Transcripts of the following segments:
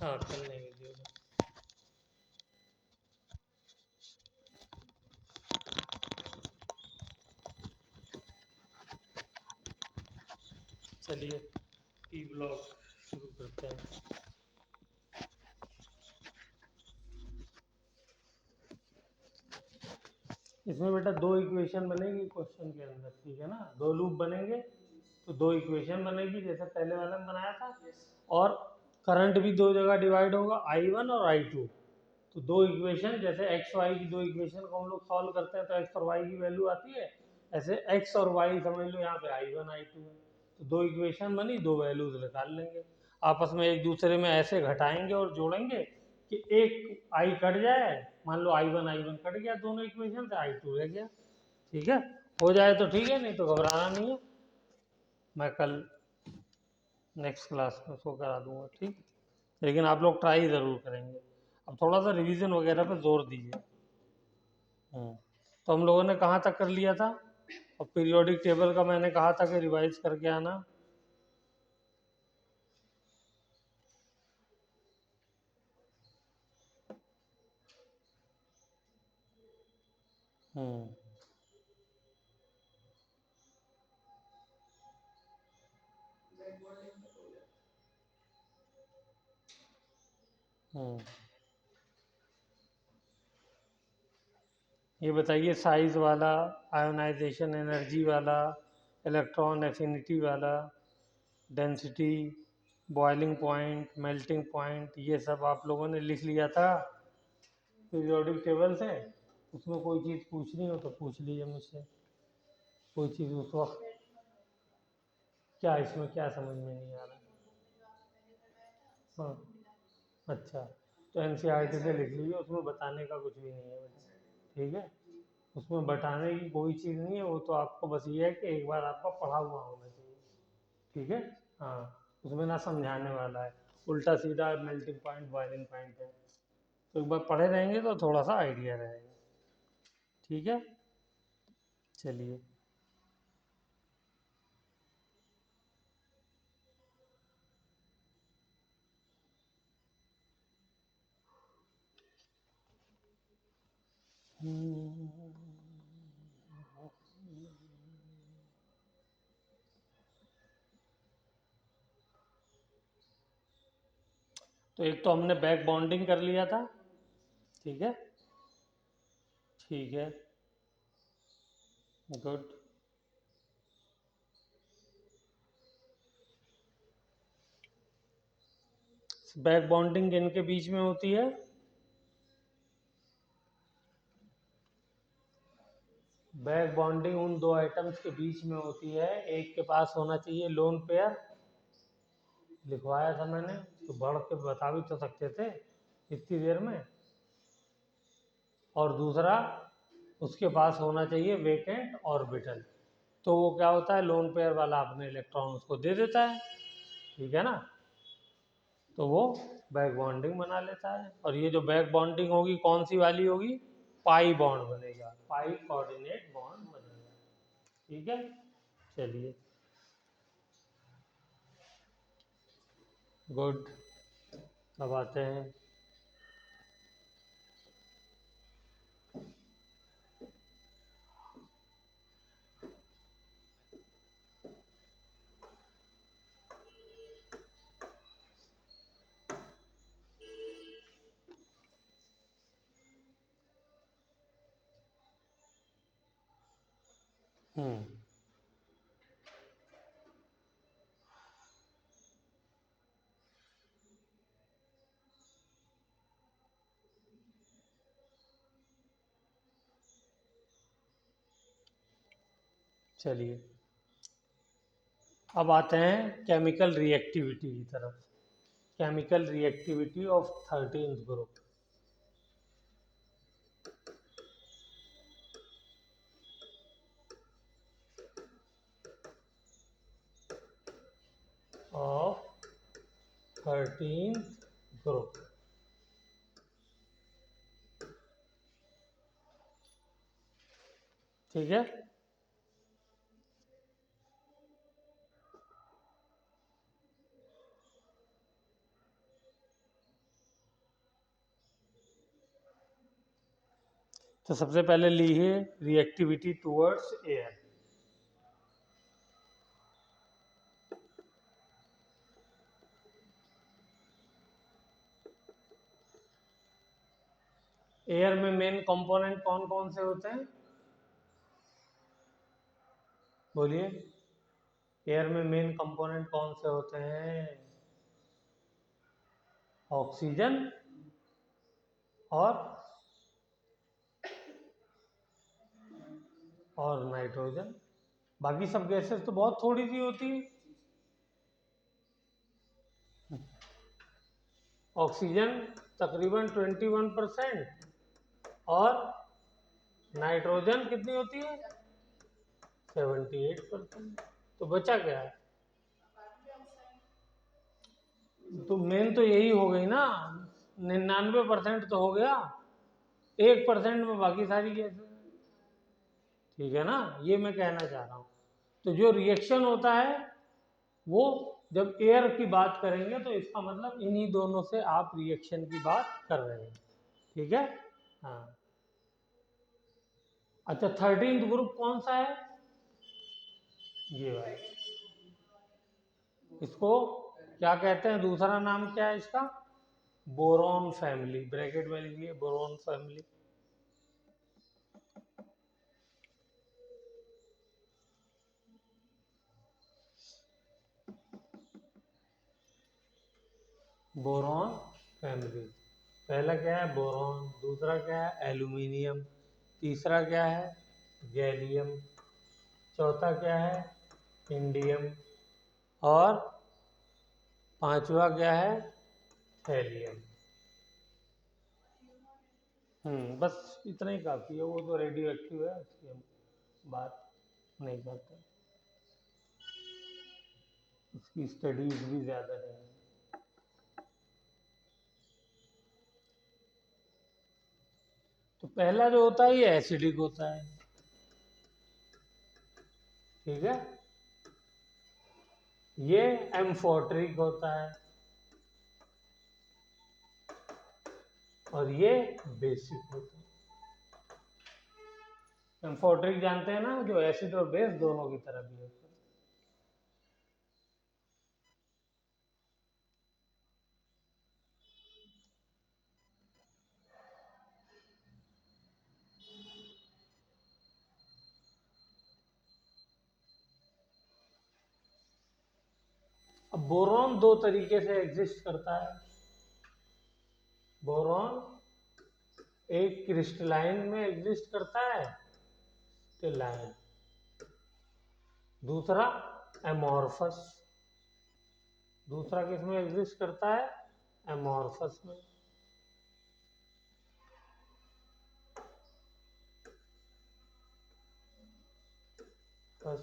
हाँ कर लेंगे जो। चलिए ई ब्लॉक शुरू करते हैं। इसमें बेटा दो इक्वेशन बनेगी क्वेश्चन के अंदर, ठीक है ना, दो लूप बनेंगे तो दो इक्वेशन बनेगी जैसे पहले वाला में बनाया था। और करंट भी दो जगह डिवाइड होगा, I1 और I2। तो दो इक्वेशन जैसे एक्स वाई की दो इक्वेशन को हम लोग सॉल्व करते हैं तो एक्स और वाई की वैल्यू आती है, ऐसे एक्स और वाई समझ लो यहाँ पे I1 I2 है। तो दो इक्वेशन बनी, दो वैल्यूज निकाल लेंगे, आपस में एक दूसरे में ऐसे घटाएंगे और जोड़ेंगे कि एक आई कट जाए, मान लो I1 कट गया दोनों इक्वेशन से, I2 रह गया। ठीक है, हो जाए तो ठीक है, नहीं तो घबराना नहीं है, मैं कल नेक्स्ट क्लास में शो करा दूंगा, ठीक। लेकिन आप लोग ट्राई ज़रूर करेंगे, अब थोड़ा सा रिवीजन वगैरह पे जोर दीजिए। तो हम लोगों ने कहाँ तक कर लिया था, और पीरियोडिक टेबल का मैंने कहा था कि रिवाइज करके आना। हम्म हम्म ये बताइए, साइज वाला, आयोनाइजेशन एनर्जी वाला, इलेक्ट्रॉन एफिनिटी वाला, density, boiling point, melting point, ये सब आप लोगों ने लिख लिया था पीरियोडिक टेबल से। उसमें कोई चीज़ पूछनी हो तो पूछ लीजिए मुझसे, कोई चीज़ उस वक्त। क्या इसमें क्या समझ में नहीं आ रहा? हाँ, अच्छा, तो एनसीईआरटी से लिख लीजिए, उसमें बताने का कुछ भी नहीं है बेटा, ठीक है। उसमें बताने की कोई चीज़ नहीं है, वो तो आपको बस ये है कि एक बार आपका पढ़ा हुआ होना चाहिए, ठीक है। हाँ, उसमें ना समझाने वाला है, उल्टा सीधा मेल्टिंग पॉइंट बॉइलिंग पॉइंट है, तो एक बार पढ़े रहेंगे तो थोड़ा सा आइडिया रहेगा, ठीक है। चलिए। तो एक तो हमने बैक बॉन्डिंग कर लिया था, ठीक है, ठीक है, गुड। बैक बॉन्डिंग इनके बीच में होती है, बैक बॉन्डिंग उन दो आइटम्स के बीच में होती है, एक के पास होना चाहिए लोन पेयर, लिखवाया था मैंने, तो बढ़ के बता भी तो सकते थे इतनी देर में, और दूसरा उसके पास होना चाहिए वेकेंट ऑर्बिटल। तो वो क्या होता है, लोन पेयर वाला अपने इलेक्ट्रॉन उसको दे देता है, ठीक है ना, तो वो बैक बॉन्डिंग बना लेता है। और ये जो बैक बॉन्डिंग होगी कौन सी वाली होगी, पाई बॉन्ड बनेगा, पाई कोऑर्डिनेट बॉन्ड बनेगा, ठीक है। चलिए, गुड। अब आते हैं, हम्म चलिए, अब आते हैं केमिकल रिएक्टिविटी की तरफ। Chemical reactivity of 13th group. Of 13th group, ठीक है। तो सबसे पहले ली है रिएक्टिविटी टुवर्ड्स एयर। एयर में मेन कंपोनेंट कौन कौन से होते हैं, बोलिए। एयर में मेन कंपोनेंट कौन से होते हैं? ऑक्सीजन और नाइट्रोजन। बाकी सब गैसेस तो बहुत थोड़ी सी होती है। ऑक्सीजन तकरीबन 21% और नाइट्रोजन कितनी होती है? 78%। तो बचा क्या है? तो मेन तो यही हो गई ना, 99% तो हो गया, 1% में बाकी सारी गैसें। ठीक है ना, ये मैं कहना चाह रहा हूँ। तो जो रिएक्शन होता है वो जब एयर की बात करेंगे तो इसका मतलब इन्हीं दोनों से आप रिएक्शन की बात कर रहे हैं। ठीक है, हाँ। अच्छा, 13th ग्रुप कौन सा है? ये वाला। इसको क्या कहते हैं, दूसरा नाम क्या है इसका? Boron family. ब्रैकेट में लिखिए बोरॉन फैमिली। Boron family. पहला क्या है? बोरॉन। दूसरा क्या है? एल्यूमिनियम। तीसरा क्या है? गैलियम। चौथा क्या है? इंडियम। और पांचवा क्या है? थैलियम। बस इतना ही काफी है, वो तो रेडियो एक्टिव है, उसकी हम बात नहीं करते, उसकी स्टडीज भी ज्यादा नहीं है। तो पहला जो होता है ये एसिडिक होता है। ठीक है, ये एम्फोटरिक होता है और ये बेसिक होता है। एम्फोटरिक जानते हैं ना, जो एसिड और बेस दोनों की तरह भी होता है। अब बोरॉन दो तरीके से एग्जिस्ट करता है। बोरॉन एक क्रिस्टलाइन में एग्जिस्ट करता है, क्रिस्टलाइन। दूसरा एमॉर्फस। दूसरा किस में एग्जिस्ट करता है? एमॉर्फस में। बस,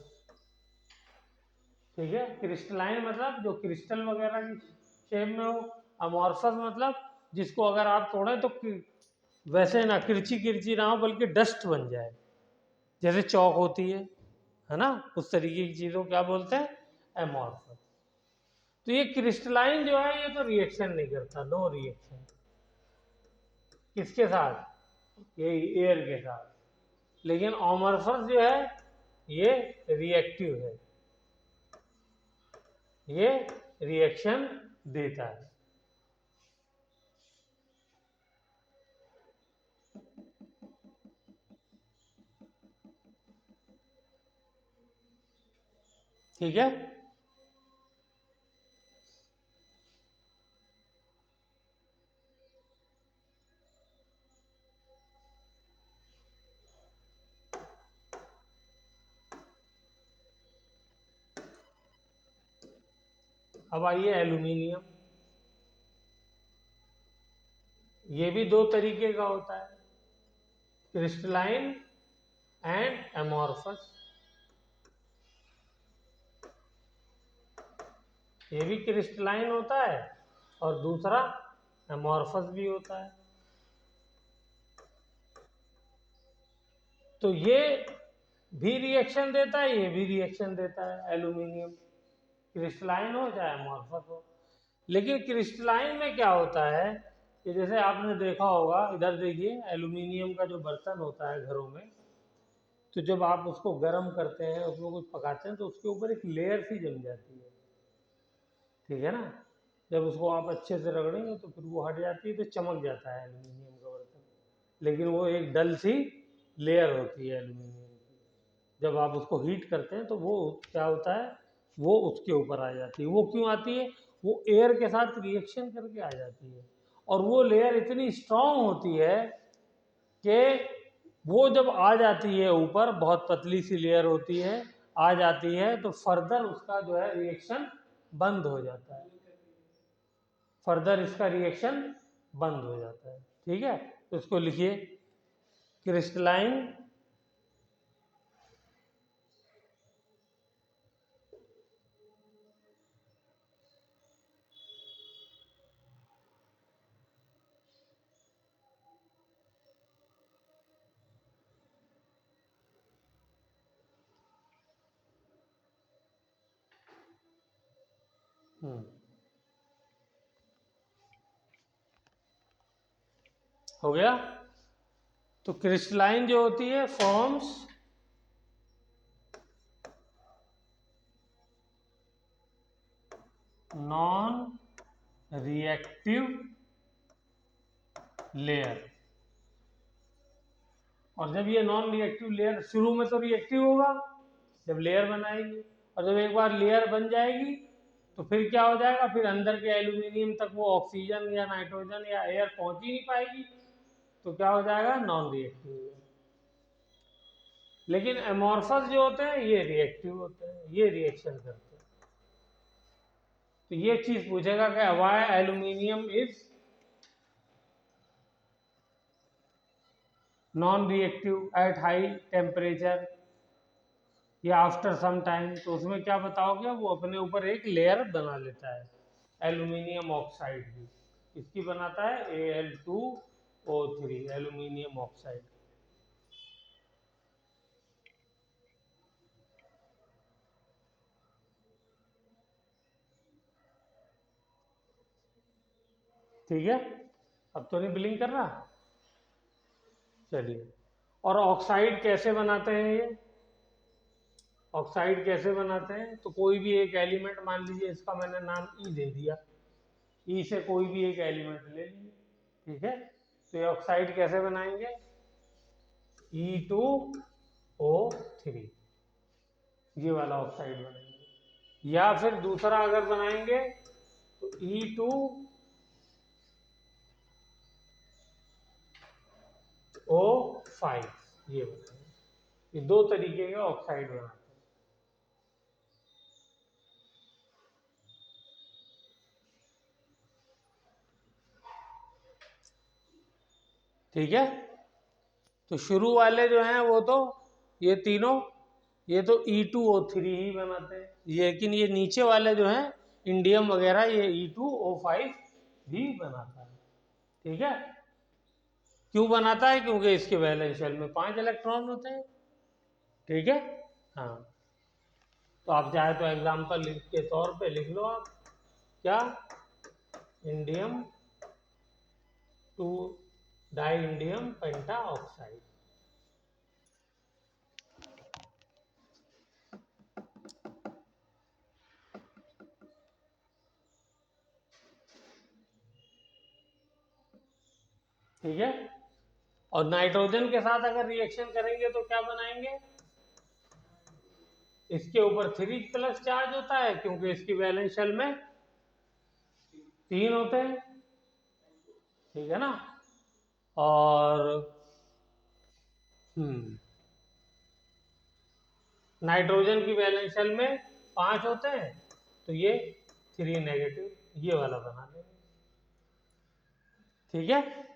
ठीक है। क्रिस्टलाइन मतलब जो क्रिस्टल वगैरह की शेप में हो। अमॉर्फस मतलब जिसको अगर आप तोड़े तो वैसे ना किरची किरची ना हो, बल्कि डस्ट बन जाए, जैसे चौक होती है ना, उस तरीके की चीज़ों को क्या बोलते हैं? एमॉर्फस। तो ये क्रिस्टलाइन जो है ये तो रिएक्शन नहीं करता, नो रिएक्शन। किसके साथ? ये एयर के साथ। लेकिन अमॉर्फस जो है ये रिएक्टिव है, ये रिएक्शन देता है। ठीक है, अब आइए एल्यूमिनियम। ये भी दो तरीके का होता है, क्रिस्टलाइन एंड एमॉर्फस। ये भी क्रिस्टलाइन होता है और दूसरा एमॉर्फस भी होता है। तो ये भी रिएक्शन देता है, ये भी रिएक्शन देता है, एल्यूमिनियम, क्रिस्टलाइन हो चाहे एमॉर्फस हो। लेकिन क्रिस्टलाइन में क्या होता है कि जैसे आपने देखा होगा, इधर देखिए, एल्यूमिनियम का जो बर्तन होता है घरों में, तो जब आप उसको गर्म करते हैं, उसमें कुछ पकाते हैं, तो उसके ऊपर एक लेयर सी जम जाती है, ठीक है ना। जब उसको आप अच्छे से रगड़ेंगे तो फिर वो हट जाती है, तो चमक जाता है एल्यूमिनियम का बर्तन, लेकिन वो एक डल सी लेयर होती है एल्यूमिनियम की। जब आप उसको हीट करते हैं तो वो क्या होता है, वो उसके ऊपर आ जाती है। वो क्यों आती है, वो एयर के साथ रिएक्शन करके आ जाती है, और वो लेयर इतनी स्ट्रांग होती है कि वो जब आ जाती है ऊपर, बहुत पतली सी लेयर होती है, आ जाती है, तो फर्दर उसका जो है रिएक्शन बंद हो जाता है, फर्दर इसका रिएक्शन बंद हो जाता है, ठीक है। तो इसको लिखिए, क्रिस्टलाइन हो गया। तो क्रिस्टलाइन जो होती है फॉर्म्स नॉन रिएक्टिव लेयर, और जब ये नॉन रिएक्टिव लेयर, शुरू में तो रिएक्टिव होगा जब लेयर बनाएगी, और जब एक बार लेयर बन जाएगी तो फिर क्या हो जाएगा, फिर अंदर के एल्यूमिनियम तक वो ऑक्सीजन या नाइट्रोजन या एयर पहुंच ही नहीं पाएगी, तो क्या हो जाएगा, नॉन रिएक्टिव हो जाएगा। लेकिन एमॉर्फस जो होते हैं ये रिएक्टिव होते हैं, ये रिएक्शन करते हैं। तो ये चीज पूछेगा कि why aluminium is non reactive at high temperature या आफ्टर सम टाइम, तो उसमें क्या बताओगे, वो अपने ऊपर एक लेयर बना लेता है एल्यूमिनियम ऑक्साइड की। इसकी बनाता है Al2O3, एल्यूमिनियम ऑक्साइड। ठीक है, अब तो नहीं ब्लिंक कर रहा, चलिए। और ऑक्साइड कैसे बनाते हैं ये, ऑक्साइड कैसे बनाते हैं, तो कोई भी एक एलिमेंट, मान लीजिए इसका मैंने नाम ई दे दिया, ई से कोई भी एक एलिमेंट ले लीजिए, ठीक है। तो ये ऑक्साइड कैसे बनाएंगे, E2O3, ये वाला ऑक्साइड बनाएंगे। या फिर दूसरा अगर बनाएंगे तो E2O5, ये बनाएंगे। ये दो तरीके के ऑक्साइड बनाते हैं, ठीक है। तो शुरू वाले जो हैं वो तो ये तीनों, ये तो E2O3 ही बनाते हैं, लेकिन ये नीचे वाले जो हैं इंडियम वगैरह, ये E2O5 भी बनाता है, ठीक है। क्यों बनाता है, क्योंकि इसके वैलेंस शेल में 5 इलेक्ट्रॉन होते हैं, ठीक है। हाँ, तो आप चाहे तो एग्जाम्पल के तौर पे लिख लो आप, क्या, indium 2 di indium penta oxide, ठीक है। और नाइट्रोजन के साथ अगर रिएक्शन करेंगे तो क्या बनाएंगे, इसके ऊपर 3+ चार्ज होता है, क्योंकि इसकी वैलेंस शेल में 3 होते हैं, ठीक है ना। और नाइट्रोजन की वैलेंस शेल में 5 होते हैं, तो ये 3 नेगेटिव, ये वाला बना लेंगे, ठीक है।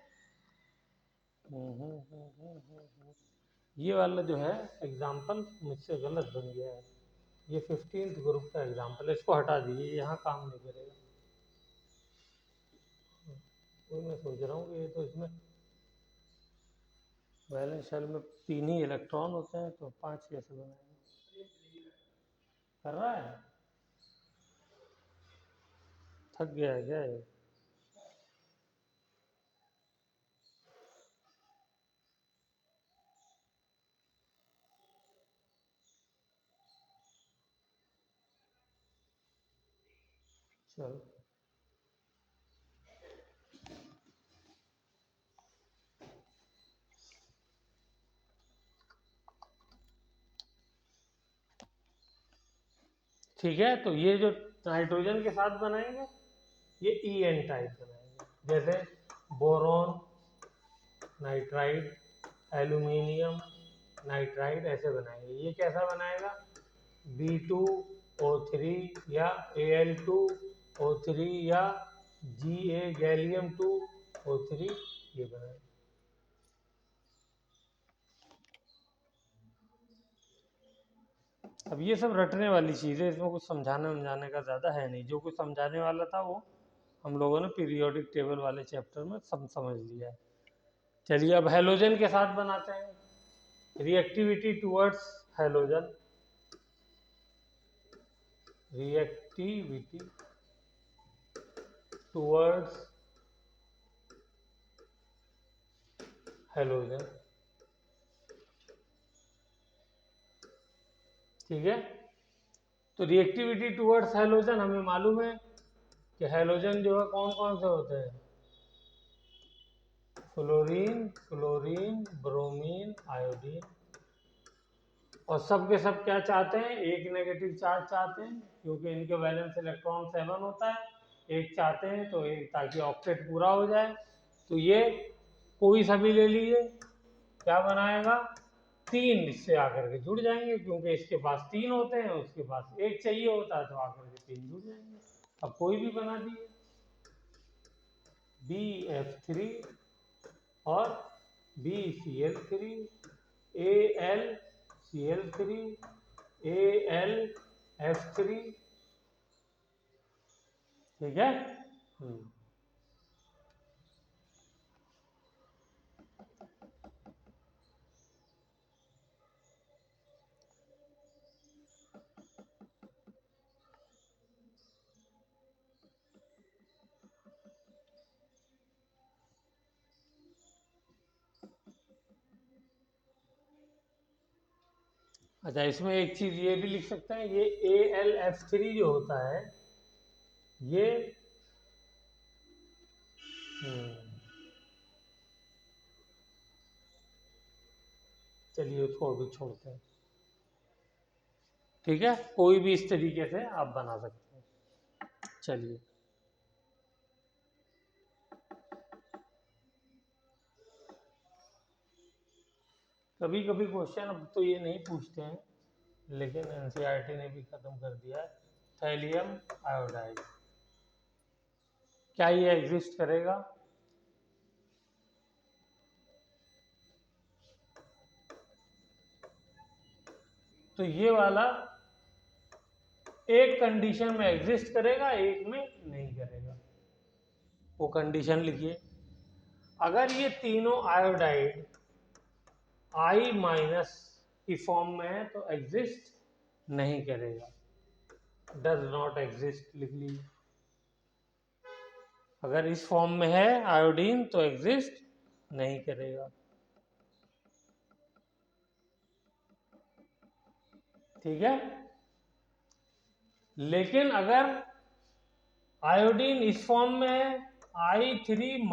ये वाला जो है एग्जाम्पल मुझसे गलत बन गया है, ये 15th ग्रुप का एग्जाम्पल है, इसको हटा दीजिए, यहाँ काम नहीं करेगा। तो मैं सोच रहा हूँ कि ये तो इसमें वैलेंस शेल में 3 ही इलेक्ट्रॉन होते हैं, तो 5 कैसे बनाएंगे, कर रहा है, थक गया है क्या ये। चलो ठीक है, तो ये जो नाइट्रोजन के साथ बनाएंगे ये EN टाइप बनाएंगे, जैसे बोरॉन नाइट्राइड, एल्यूमिनियम नाइट्राइड ऐसे बनाएंगे। ये कैसा बनाएगा, B2O3 या Al2O3 या Ga गैलियम 2O3 ये बनाएंगे। अब ये सब रटने वाली चीज़ें, इसमें कुछ समझाने का ज़्यादा है नहीं। जो कुछ समझाने वाला था वो हम लोगों ने पीरियोडिक टेबल वाले चैप्टर में समझ लिया है। चलिए अब हैलोजन के साथ बनाते हैं। Reactivity towards halogen, reactivity towards halogen, ठीक है। तो रिएक्टिविटी टुवर्ड्स हैलोजन हमें मालूम है कि हैलोजन जो है कौन कौन से होते हैं, फ्लोरीन, क्लोरीन, ब्रोमीन, आयोडीन। और सब के सब क्या चाहते हैं, एक नेगेटिव चार्ज चाहते हैं, क्योंकि इनके वैलेंस इलेक्ट्रॉन 7 होता है, एक चाहते हैं तो एक, ताकि ऑक्टेट पूरा हो जाए। तो ये कोई सा भी ले लीजिए, क्या बनाएगा, 3 इससे आकर के जुड़ जाएंगे, क्योंकि इसके पास 3 होते हैं, उसके पास एक चाहिए होता है, तो आकर के 3 जुड़ जाएंगे। अब कोई भी बना दिए, BF3 और BCl3, AlCl3, AlF3, ठीक है। अच्छा, इसमें एक चीज ये भी लिख सकते हैं, ये AlF3 जो होता है ये चलिए उसको अभी छोड़ते हैं, ठीक है। कोई भी इस तरीके से आप बना सकते हैं। चलिए कभी कभी क्वेश्चन, अब तो ये नहीं पूछते हैं, लेकिन एनसीईआरटी ने भी खत्म कर दिया है, थैलियम आयोडाइड, क्या ये एग्जिस्ट करेगा, तो ये वाला एक कंडीशन में एग्जिस्ट करेगा, एक में नहीं करेगा। वो कंडीशन लिखिए, अगर ये तीनों आयोडाइड I- की फॉर्म में है तो एग्जिस्ट नहीं करेगा, डज नॉट एग्जिस्ट लिख लीजिए। अगर इस फॉर्म में है आयोडीन तो एग्जिस्ट नहीं करेगा, ठीक है। लेकिन अगर आयोडीन इस फॉर्म में है I3-,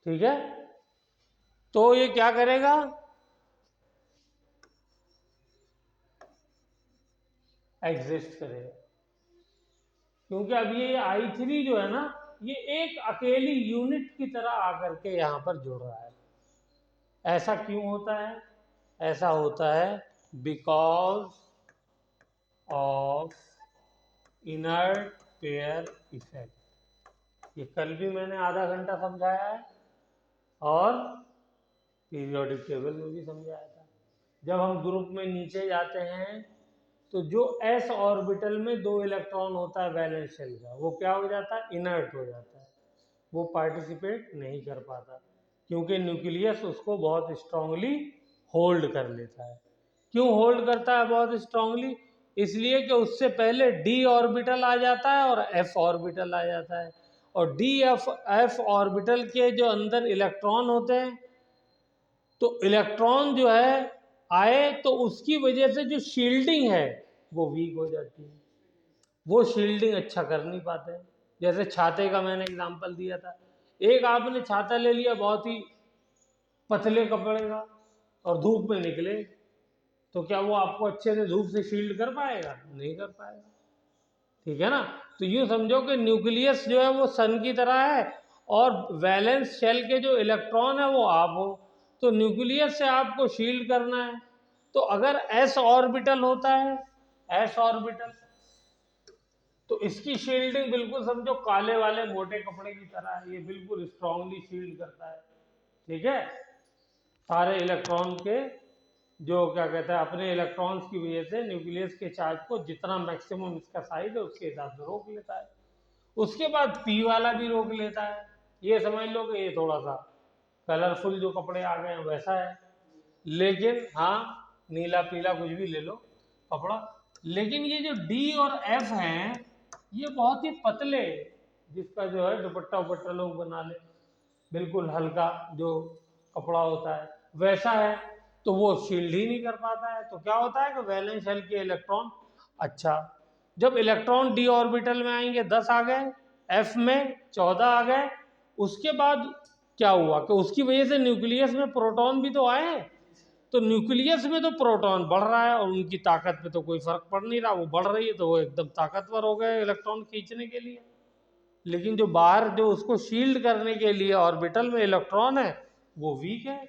ठीक है, तो ये क्या करेगा, एग्जिस्ट करेगा, क्योंकि अब ये I3 जो है ना, ये एक अकेली यूनिट की तरह आकर के यहां पर जुड़ रहा है। ऐसा क्यों होता है, ऐसा होता है because of inert pair effect. ये कल भी मैंने आधा घंटा समझाया है और पीरियोडिक टेबल में भी समझाया था। जब हम ग्रुप में नीचे जाते हैं तो जो s ऑर्बिटल में 2 इलेक्ट्रॉन होता है वैलेंस शेल का, वो क्या हो जाता है, इनर्ट हो जाता है, वो पार्टिसिपेट नहीं कर पाता, क्योंकि न्यूक्लियस उसको बहुत स्ट्रांगली होल्ड कर लेता है। क्यों होल्ड करता है बहुत स्ट्रांगली, इसलिए कि उससे पहले d ऑर्बिटल आ जाता है और f ऑर्बिटल आ जाता है, और d f ऑर्बिटल के जो अंदर इलेक्ट्रॉन होते हैं तो इलेक्ट्रॉन जो है आए तो उसकी वजह से जो शील्डिंग है वो वीक हो जाती है, वो शील्डिंग अच्छा कर नहीं पाते। जैसे छाते का मैंने एग्जांपल दिया था, एक आपने छाता ले लिया बहुत ही पतले कपड़े का और धूप में निकले, तो क्या वो आपको अच्छे से धूप से शील्ड कर पाएगा? नहीं कर पाएगा, ठीक है ना। तो यूँ समझो कि न्यूक्लियस जो है वो सन की तरह है और वैलेंस शेल के जो इलेक्ट्रॉन है वो आप हो, तो न्यूक्लियस से आपको शील्ड करना है। तो अगर एस ऑर्बिटल होता है, एस ऑर्बिटल, तो इसकी शील्डिंग बिल्कुल समझो काले वाले मोटे कपड़े की तरह है, ये बिल्कुल स्ट्रांगली शील्ड करता है, ठीक है। सारे इलेक्ट्रॉन के जो क्या कहते हैं अपने इलेक्ट्रॉन्स की वजह से न्यूक्लियस के चार्ज को जितना मैक्सिमम इसका साइज है उसके हिसाब से रोक लेता है। उसके बाद पी वाला भी रोक लेता है। ये समझ लो कि ये थोड़ा सा कलरफुल जो कपड़े आ गए हैं वैसा है, लेकिन हाँ नीला पीला कुछ भी ले लो कपड़ा, लेकिन ये जो डी और एफ हैं ये बहुत ही पतले, जिसका जो है दुपट्टा उपट्टा लोग बना ले, बिल्कुल हल्का जो कपड़ा होता है वैसा है, तो वो शील्ड ही नहीं कर पाता है। तो क्या होता है कि वैलेंस शेल के इलेक्ट्रॉन, अच्छा जब इलेक्ट्रॉन डी ऑर्बिटल में आएंगे 10 आ गए, एफ में 14 आ गए, उसके बाद क्या हुआ कि उसकी वजह से न्यूक्लियस में प्रोटॉन भी तो आए, तो न्यूक्लियस में तो प्रोटॉन बढ़ रहा है और उनकी ताकत पे तो कोई फर्क पड़ नहीं रहा, वो बढ़ रही है तो वो एकदम ताकतवर हो गए इलेक्ट्रॉन खींचने के लिए। लेकिन जो बाहर जो उसको शील्ड करने के लिए ऑर्बिटल में इलेक्ट्रॉन है वो वीक है,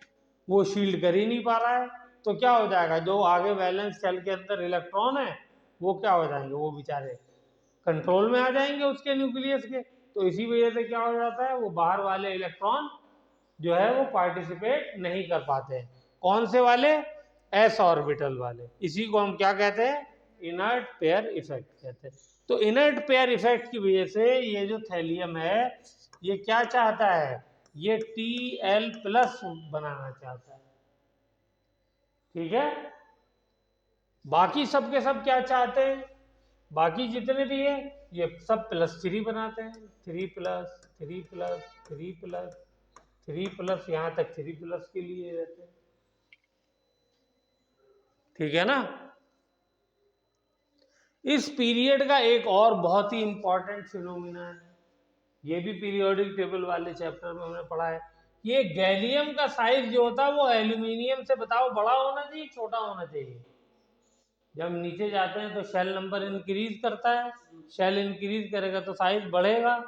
वो शील्ड कर ही नहीं पा रहा है। तो क्या हो जाएगा, जो आगे वैलेंस शेल के अंदर इलेक्ट्रॉन है वो क्या हो जाएंगे, वो बेचारे कंट्रोल में आ जाएंगे उसके न्यूक्लियस के। तो इसी वजह से क्या हो जाता है, वो बाहर वाले इलेक्ट्रॉन जो है वो पार्टिसिपेट नहीं कर पाते हैं। कौन से वाले? एस ऑर्बिटल वाले। इसी को हम क्या कहते हैं, इनर्ट पेयर इफेक्ट कहते हैं। तो इनर्ट पेयर इफेक्ट की वजह से ये जो थैलियम है ये क्या चाहता है, ये Tl प्लस बनाना चाहता है, ठीक है। बाकी सब के सब क्या चाहते हैं, बाकी जितने भी है ये सब +3 बनाते हैं, 3 प्लस 3 प्लस 3 प्लस 3 प्लस, यहाँ तक 3 प्लस के लिए रहते हैं, ठीक है ना। इस पीरियड का एक और बहुत ही इंपॉर्टेंट फिनोमिना है, ये भी पीरियोडिक टेबल वाले चैप्टर में हमने पढ़ा है। ये गैलियम का साइज जो होता है वो एल्यूमिनियम से बताओ बड़ा होना चाहिए छोटा होना चाहिए? जब नीचे जाते हैं तो शेल नंबर इंक्रीज करता है, शेल इंक्रीज करेगा तो साइज बढ़ेगा,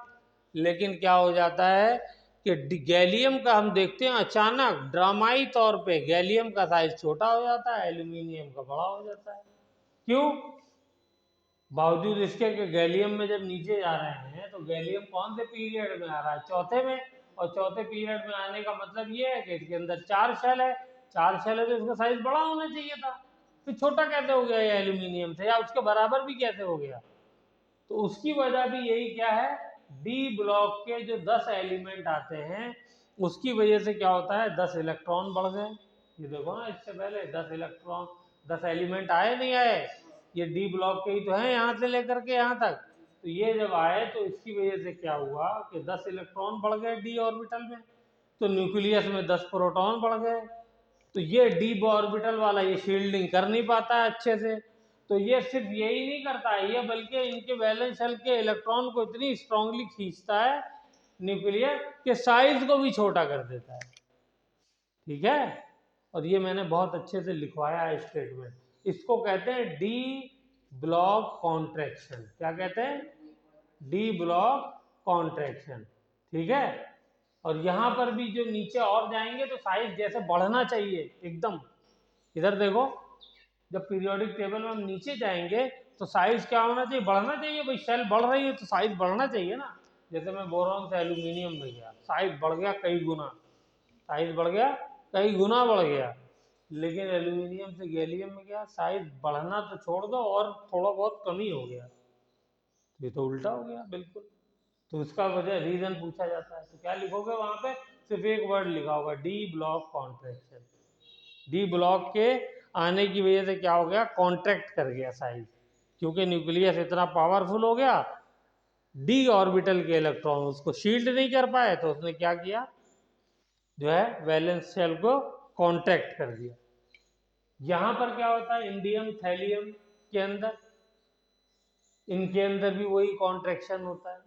लेकिन क्या हो जाता है कि गैलियम का हम देखते हैं अचानक ड्रामाई तौर पे गैलियम का साइज छोटा हो जाता है, एल्यूमिनियम का बड़ा हो जाता है। क्यों? बावजूद इसके कि गैलियम में जब नीचे जा रहे हैं तो गैलियम कौन से पीरियड में आ रहा है, चौथे में, और चौथे पीरियड में आने का मतलब ये है कि इसके अंदर 4 शेल है, 4 शेल है तो इसका साइज बड़ा होना चाहिए था, फिर छोटा कैसे हो गया ये एल्यूमिनियम से, या उसके बराबर भी कैसे हो गया? तो उसकी वजह भी यही क्या है, डी ब्लॉक के जो 10 एलिमेंट आते हैं उसकी वजह से क्या होता है, 10 इलेक्ट्रॉन बढ़ गए। ये देखो ना, इससे पहले 10 इलेक्ट्रॉन 10 एलिमेंट आए नहीं आए, ये डी ब्लॉक के ही तो हैं यहाँ से लेकर के यहाँ तक। तो ये जब आए तो इसकी वजह से क्या हुआ कि 10 इलेक्ट्रॉन बढ़ गए डी ऑर्बिटल में, तो न्यूक्लियस में 10 प्रोटॉन बढ़ गए। तो ये डी ऑर्बिटल वाला ये शील्डिंग कर नहीं पाता है अच्छे से। तो ये सिर्फ यही नहीं करता है ये, बल्कि इनके वैलेंस शेल के इलेक्ट्रॉन को इतनी स्ट्रांगली खींचता है न्यूक्लियर के साइज को भी छोटा कर देता है, ठीक है। और ये मैंने बहुत अच्छे से लिखवाया है स्टेटमेंट, इसको कहते हैं डी ब्लॉक कॉन्ट्रैक्शन। क्या कहते हैं? डी ब्लॉक कॉन्ट्रैक्शन, ठीक है। और यहाँ पर भी जो नीचे और जाएंगे तो साइज जैसे बढ़ना चाहिए एकदम, इधर देखो जब पीरियोडिक टेबल में हम नीचे जाएंगे तो साइज क्या होना चाहिए, बढ़ना चाहिए भाई, शेल बढ़ रही है तो साइज बढ़ना चाहिए ना। जैसे मैं बोरॉन से एल्यूमिनियम में गया, साइज बढ़ गया कई गुना, साइज बढ़ गया कई गुना बढ़ गया, लेकिन एल्यूमिनियम से गैलियम में गया साइज बढ़ना तो छोड़ दो और थोड़ा बहुत कमी हो गया, ये तो उल्टा हो गया बिल्कुल। तो इसका वजह रीजन पूछा जाता है तो क्या लिखोगे वहां पे, सिर्फ एक वर्ड लिखा होगा D block contraction. D block के आने की वजह से क्या हो गया, कॉन्ट्रैक्ट कर गया साइज, क्योंकि न्यूक्लियस इतना पावरफुल हो गया, डी ऑर्बिटल के इलेक्ट्रॉन उसको शील्ड नहीं कर पाए, तो उसने क्या किया, जो है वैलेंस शेल को कॉन्ट्रैक्ट कर दिया। यहां पर क्या होता है, इंडियम थैलियम के अंदर, इनके अंदर भी वही कॉन्ट्रैक्शन होता है।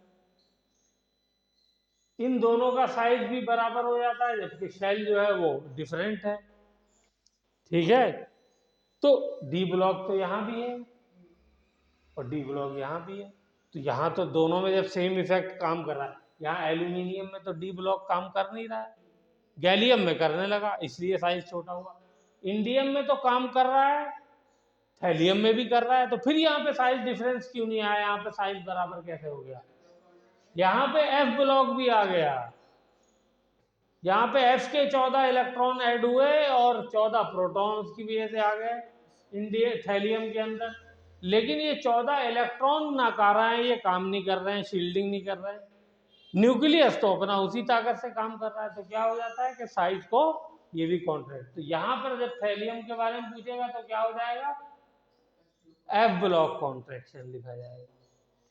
इन दोनों का साइज भी बराबर हो जाता है, जबकि शेल जो है वो डिफरेंट है। ठीक है, तो डी ब्लॉक तो यहाँ भी है और डी ब्लॉक यहाँ भी है, तो यहाँ तो दोनों में जब सेम इफेक्ट काम कर रहा है, यहाँ एल्यूमिनियम में तो डी ब्लॉक काम कर नहीं रहा है, गैलियम में करने लगा, इसलिए साइज छोटा हुआ। इंडियम में तो काम कर रहा है, थैलियम में भी कर रहा है, तो फिर यहाँ पे साइज डिफरेंस क्यों नहीं आया, यहाँ पे साइज बराबर कैसे हो गया? यहाँ पे एफ ब्लॉक भी आ गया, यहाँ पे एफ के 14 इलेक्ट्रॉन ऐड हुए और 14 प्रोटॉन उसकी वजह से आ गए इंडिया थैलियम के अंदर। लेकिन ये 14 इलेक्ट्रॉन नकारा है, ये काम नहीं कर रहे हैं, शील्डिंग नहीं कर रहे हैं। न्यूक्लियस तो अपना उसी ताकत से काम कर रहा है, तो क्या हो जाता है कि साइज को ये भी कॉन्ट्रैक्ट। तो यहाँ पर जब थैलियम के बारे में पूछेगा तो क्या हो जाएगा, एफ ब्लॉक कॉन्ट्रैक्शन लिखा जाएगा।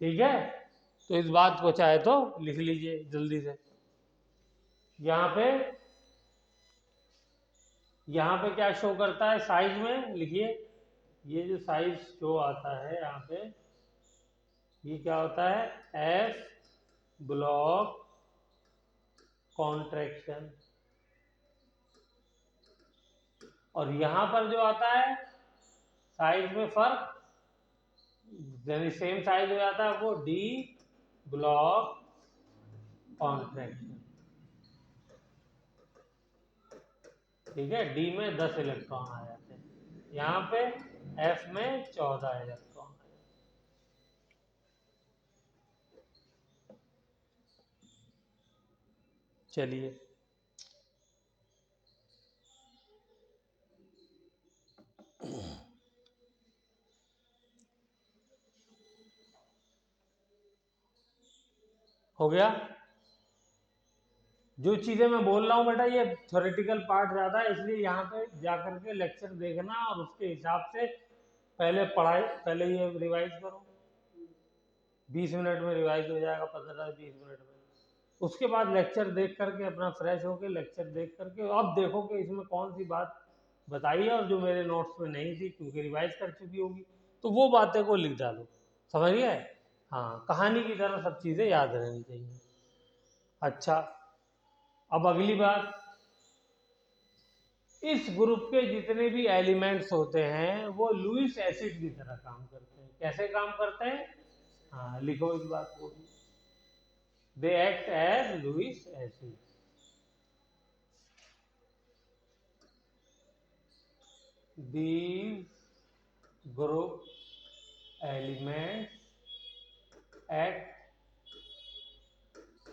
ठीक है, तो इस बात को चाहे तो लिख लीजिए जल्दी से। यहाँ पे क्या शो करता है साइज में, लिखिए, ये जो साइज शो आता है यहाँ पे, ये क्या होता है, एफ ब्लॉक कॉन्ट्रैक्शन। और यहाँ पर जो आता है साइज में फर्क, यानी सेम साइज हो जाता है, वो डी ब्लॉक कॉन्ट्रैक्शन। ठीक है, डी में 10 इलेक्ट्रॉन आ जाते हैं, यहाँ पे एफ में 14 इलेक्ट्रॉन आ जाते हैं। चलिए, हो गया। जो चीजें मैं बोल रहा हूँ बेटा, ये थ्योरेटिकल पार्ट ज्यादा है, इसलिए यहाँ पे जाकर के लेक्चर देखना और उसके हिसाब से पहले पढ़ाई, पहले ये रिवाइज करो। 20 मिनट में रिवाइज हो जाएगा, 15-20 मिनट में। उसके बाद लेक्चर देख करके अपना फ्रेश होके लेक्चर देख करके अब देखो कि इसमें कौन सी बात बताई है और जो मेरे नोट्स में नहीं थी, क्योंकि रिवाइज कर चुकी होगी, तो वो बातें को लिख डालो। समझ गए? हाँ, कहानी की तरह सब चीज़ें याद रहनी चाहिए। अच्छा, अब अगली बात, इस ग्रुप के जितने भी एलिमेंट्स होते हैं वो लुईस एसिड की तरह काम करते हैं। कैसे काम करते हैं? हाँ, लिखो इस बात को, they act as Lewis acid. These group elements act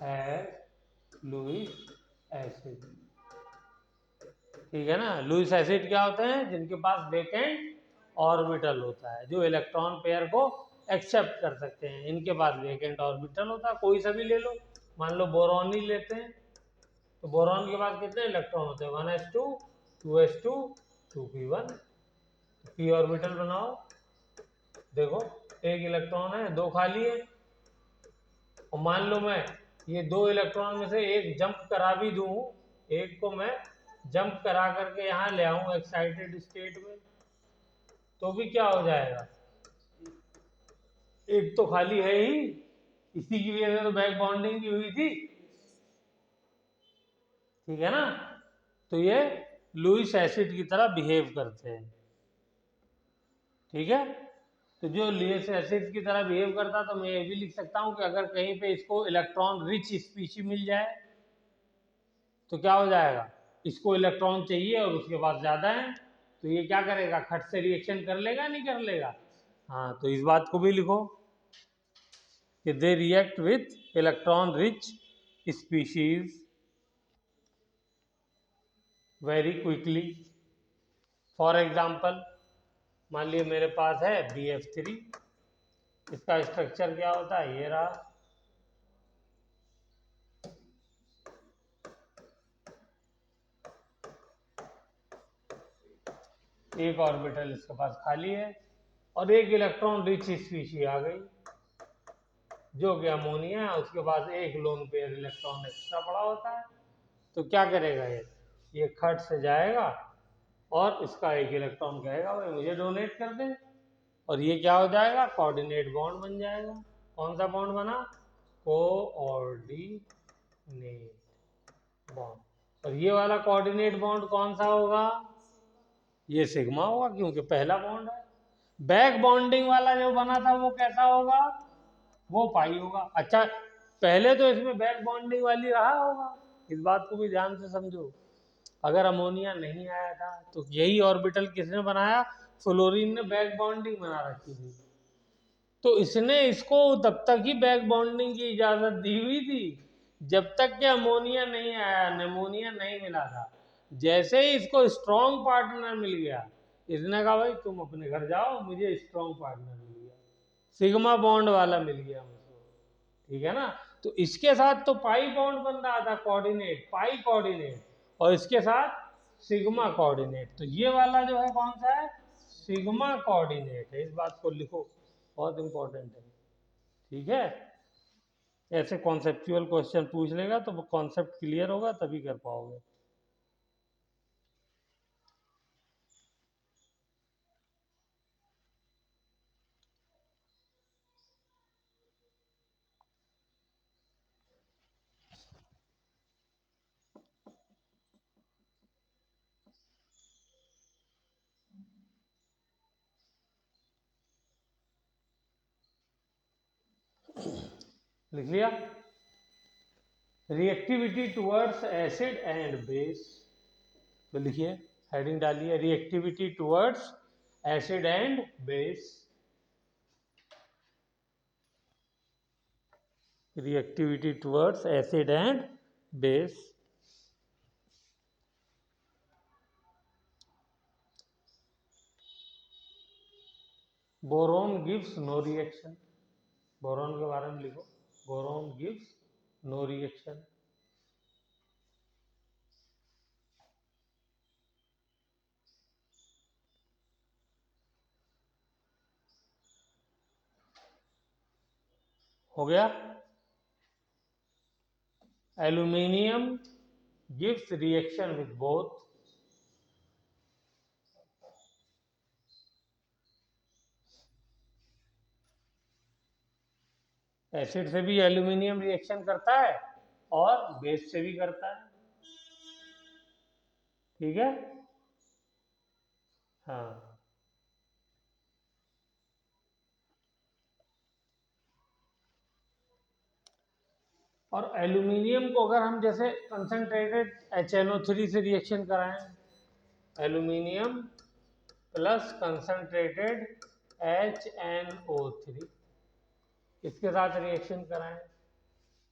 as Lewis acid. ठीक है ना, लुईस एसिड क्या होते हैं? जिनके पास वेकेंट ऑर्बिटल होता है, जो इलेक्ट्रॉन पेयर को एक्सेप्ट कर सकते हैं, इनके पास वेकेंट ऑर्बिटल होता है। कोई सा भी ले लो, मान लो बोरॉन ही लेते हैं, तो बोरॉन के पास कितने इलेक्ट्रॉन होते हैं? 1s2 2s2 2p1। P orbital बनाओ, देखो एक इलेक्ट्रॉन है, दो खाली है, और मान लो मैं ये दो इलेक्ट्रॉन में से एक जंप करा भी दूं, एक को मैं जंप करा करके यहाँ ले आऊं एक्साइटेड स्टेट में, तो भी क्या हो जाएगा? एक तो खाली है ही, इसी की वजह से तो बैक बॉन्डिंग की हुई थी। ठीक है ना, तो ये लुईस एसिड की तरह बिहेव करते हैं। ठीक है, तो जो लुईस एसिड की तरह बिहेव करता, तो मैं ये भी लिख सकता हूं कि अगर कहीं पे इसको इलेक्ट्रॉन रिच स्पीशी मिल जाए तो क्या हो जाएगा? इसको इलेक्ट्रॉन चाहिए और उसके पास ज्यादा है, तो ये क्या करेगा? खट से रिएक्शन कर लेगा, नहीं कर लेगा? हाँ, तो इस बात को भी लिखो कि they react with electron rich species very quickly. For example, मान लिया मेरे पास है BF3, इसका स्ट्रक्चर क्या होता है? ये रहा, एक ऑर्बिटल इसके पास खाली है और एक इलेक्ट्रॉन रिच स्पीशी आ गई जो कि अमोनिया है, उसके पास एक लोन पेयर इलेक्ट्रॉन एक्स्ट्रा पड़ा होता है। तो क्या करेगा ये? ये खट से जाएगा और इसका एक इलेक्ट्रॉन कहेगा भाई मुझे डोनेट कर दे, और ये क्या हो जाएगा, कोऑर्डिनेट बॉन्ड बन जाएगा। कौन सा बॉन्ड बना, कोऑर्डिनेट बॉन्ड। और ये वाला कोऑर्डिनेट बॉन्ड कौन सा होगा, ये सिग्मा होगा क्योंकि पहला बॉन्ड है। बैक बॉन्डिंग वाला जो बना था वो कैसा होगा, वो पाई होगा। अच्छा, पहले तो इसमें बैक बॉन्डिंग वाली रहा होगा, इस बात को भी ध्यान से समझो। अगर अमोनिया नहीं आया था तो यही ऑर्बिटल किसने बनाया, फ्लोरीन ने बैक बॉन्डिंग बना रखी थी, तो इसने इसको तब तक ही बैक बॉन्डिंग की इजाजत दी हुई थी जब तक कि अमोनिया नहीं आया, निमोनिया नहीं मिला था। जैसे ही इसको स्ट्रॉन्ग पार्टनर मिल गया, इसने कहा भाई तुम अपने घर जाओ, मुझे स्ट्रॉन्ग पार्टनर मिल गया, सिग्मा बॉन्ड वाला मिल गया मुझको, ठीक है ना। तो इसके साथ तो पाई बॉन्ड बन रहा था, कोऑर्डिनेट पाई कोऑर्डिनेट, और इसके साथ सिग्मा कोऑर्डिनेट। तो ये वाला जो है कौन सा है, सिग्मा कोऑर्डिनेट है, इस बात को लिखो, बहुत इंपॉर्टेंट है, ठीक है। ऐसे कॉन्सेप्चुअल क्वेश्चन पूछ लेगा तो कॉन्सेप्ट क्लियर होगा तभी कर पाओगे। लिख लिया, reactivity towards acid and base, तो लिखिए, हेडिंग डालिए, reactivity towards acid and base, reactivity towards acid and base. Boron gives no reaction, boron के बारे में लिखो, बोरोन गिव्स नो रिएक्शन। हो गया। Aluminium gives reaction with both, acid से भी एल्यूमिनियम रिएक्शन करता है और बेस से भी करता है, ठीक है। हाँ, और एल्यूमिनियम को अगर हम जैसे कंसंट्रेटेड HNO3 से रिएक्शन कराएं, एल्यूमिनियम प्लस कंसंट्रेटेड HNO3 इसके साथ रिएक्शन कराएं,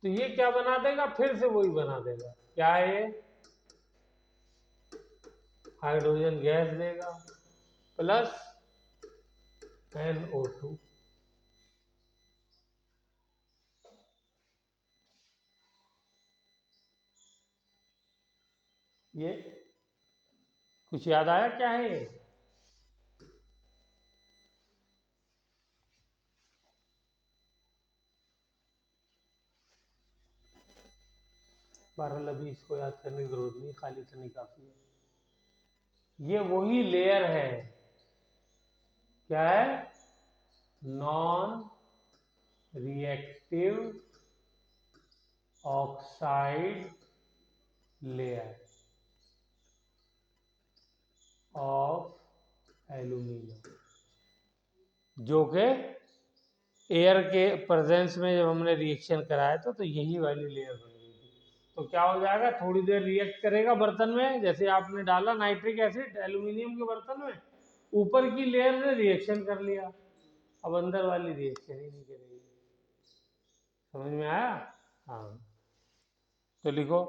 तो ये क्या बना देगा, फिर से वही बना देगा, क्या है ये, हाइड्रोजन गैस देगा प्लस NO2। ये कुछ याद आया क्या है ये, 12 लभी इसको याद करने की जरूरत नहीं, खाली इतनी काफी है। ये वही लेयर है, क्या है, non reactive oxide layer of aluminium, जो कि एयर के प्रेजेंस में जब हमने रिएक्शन कराया था तो यही वाली लेयर बन गई थी। तो क्या हो जाएगा, थोड़ी देर रिएक्ट करेगा बर्तन में, जैसे आपने डाला नाइट्रिक एसिड एल्यूमिनियम के बर्तन में, ऊपर की लेयर ने रिएक्शन कर लिया, अब अंदर वाली रिएक्शन ही नहीं करेगी। समझ में आया, हाँ। तो लिखो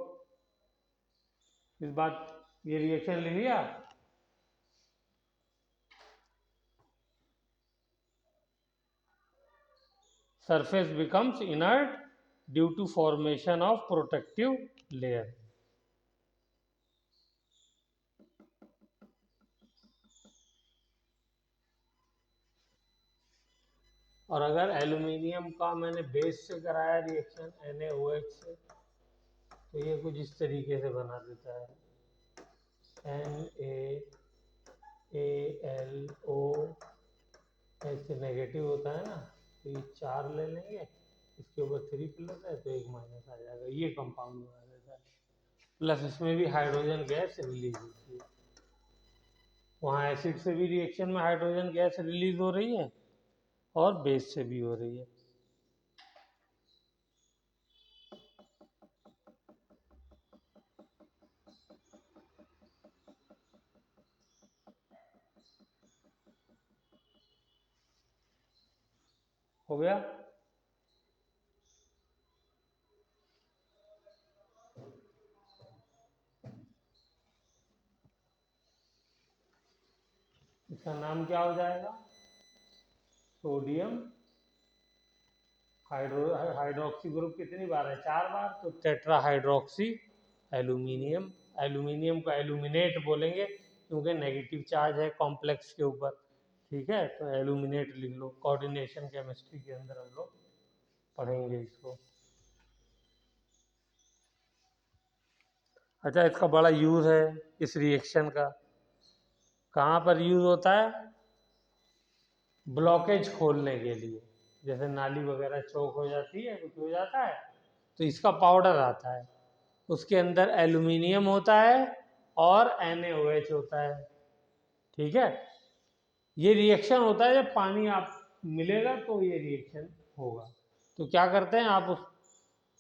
इस बात, ये रिएक्शन लिख लिया। Surface becomes inert due to formation of protective layer. और अगर एल्यूमिनियम का मैंने बेस से कराया रिएक्शन NaOH से, तो ये कुछ इस तरीके से बना देता है, NaAlO नेगेटिव होता है ना, तो ये 4 ले लेंगे, इसके ऊपर 3 प्लस है तो 1 माइनस आ जाएगा, ये कंपाउंड बना देता है। प्लस इसमें भी हाइड्रोजन गैस रिलीज होती है, वहाँ एसिड से भी रिएक्शन में हाइड्रोजन गैस रिलीज हो रही है और बेस से भी हो रही है। हो गया? इसका नाम क्या हो जाएगा? सोडियम हाइड्रोक्सी ग्रुप कितनी बार है? 4 बार, तो टेट्रा हाइड्रोक्सी एल्यूमिनियम। एल्यूमिनियम को एल्यूमिनेट बोलेंगे क्योंकि नेगेटिव चार्ज है कॉम्प्लेक्स के ऊपर, ठीक है, तो एल्यूमिनेट लिख लो, कोऑर्डिनेशन केमिस्ट्री के अंदर हम लोग पढ़ेंगे इसको। अच्छा, इसका बड़ा यूज है इस रिएक्शन का, कहाँ पर यूज होता है? ब्लॉकेज खोलने के लिए, जैसे नाली वगैरह चौक हो जाती है, कुछ हो जाता है, तो इसका पाउडर आता है, उसके अंदर एल्यूमिनियम होता है और NaOH होता है, ठीक है। ये रिएक्शन होता है जब पानी आप मिलेगा तो ये रिएक्शन होगा। तो क्या करते हैं, आप उस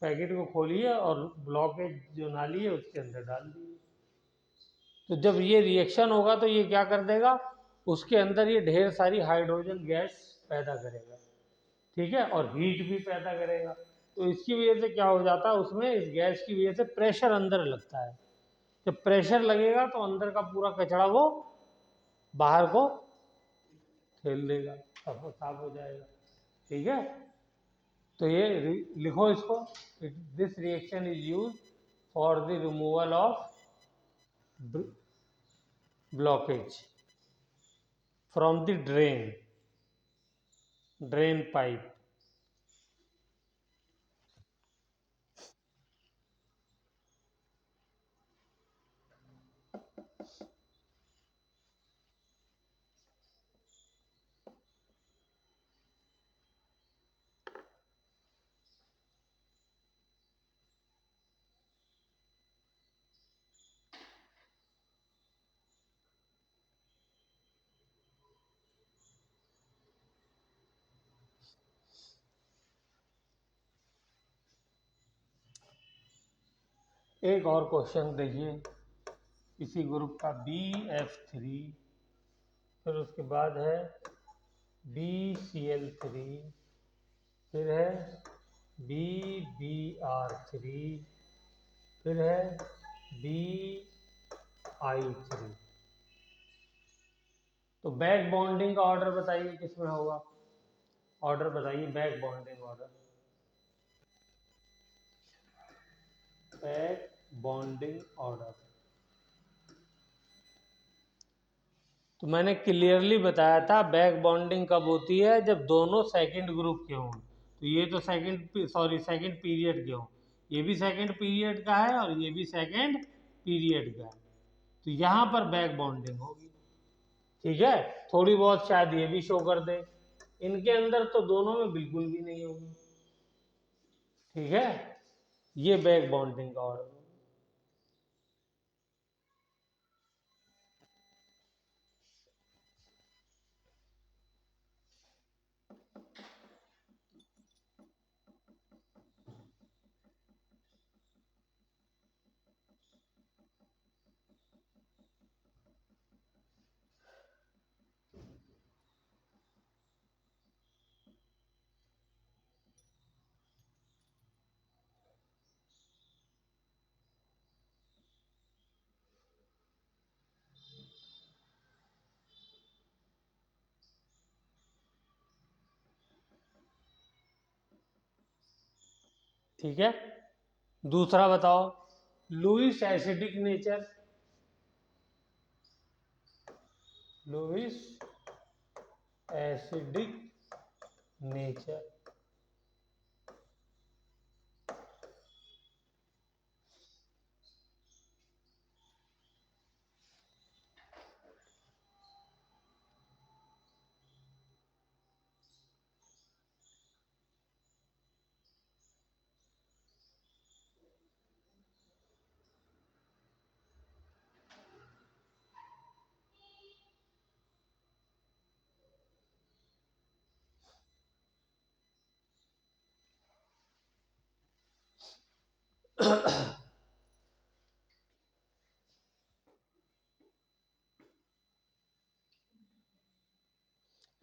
पैकेट को खोलिए और ब्लॉकेज जो नाली है उसके अंदर डाल दीजिए, तो जब ये रिएक्शन होगा तो ये क्या कर देगा, उसके अंदर ये ढेर सारी हाइड्रोजन गैस पैदा करेगा, ठीक है, और हीट भी पैदा करेगा। तो इसकी वजह से क्या हो जाता है, उसमें इस गैस की वजह से प्रेशर अंदर लगता है, जब प्रेशर लगेगा तो अंदर का पूरा कचरा वो बाहर को ठेल देगा, साफ हो जाएगा, ठीक है। तो ये लिखो इसको, this reaction is use for the removal of blockage from the drain pipe. एक और क्वेश्चन देखिए, इसी ग्रुप का BF3, फिर उसके बाद है BCl3, फिर है BBr3, फिर है BI3। तो बैक बॉन्डिंग का ऑर्डर बताइए किसमें होगा? ऑर्डर बताइए, back bonding order. Back bonding order तो मैंने क्लियरली बताया था, बैक बॉन्डिंग कब होती है, जब दोनों सेकंड ग्रुप के हों। तो ये तो सेकंड पीरियड के हों, ये भी सेकंड पीरियड का है और ये भी सेकंड पीरियड का है, तो यहाँ पर बैक बॉन्डिंग होगी, ठीक है। थोड़ी बहुत शायद ये भी शो कर दे, इनके अंदर तो दोनों में बिल्कुल भी नहीं होगी, ठीक है। ये बैक बॉन्डिंग का ऑर्डर, ठीक है। दूसरा बताओ, Lewis acidic nature, Lewis acidic nature,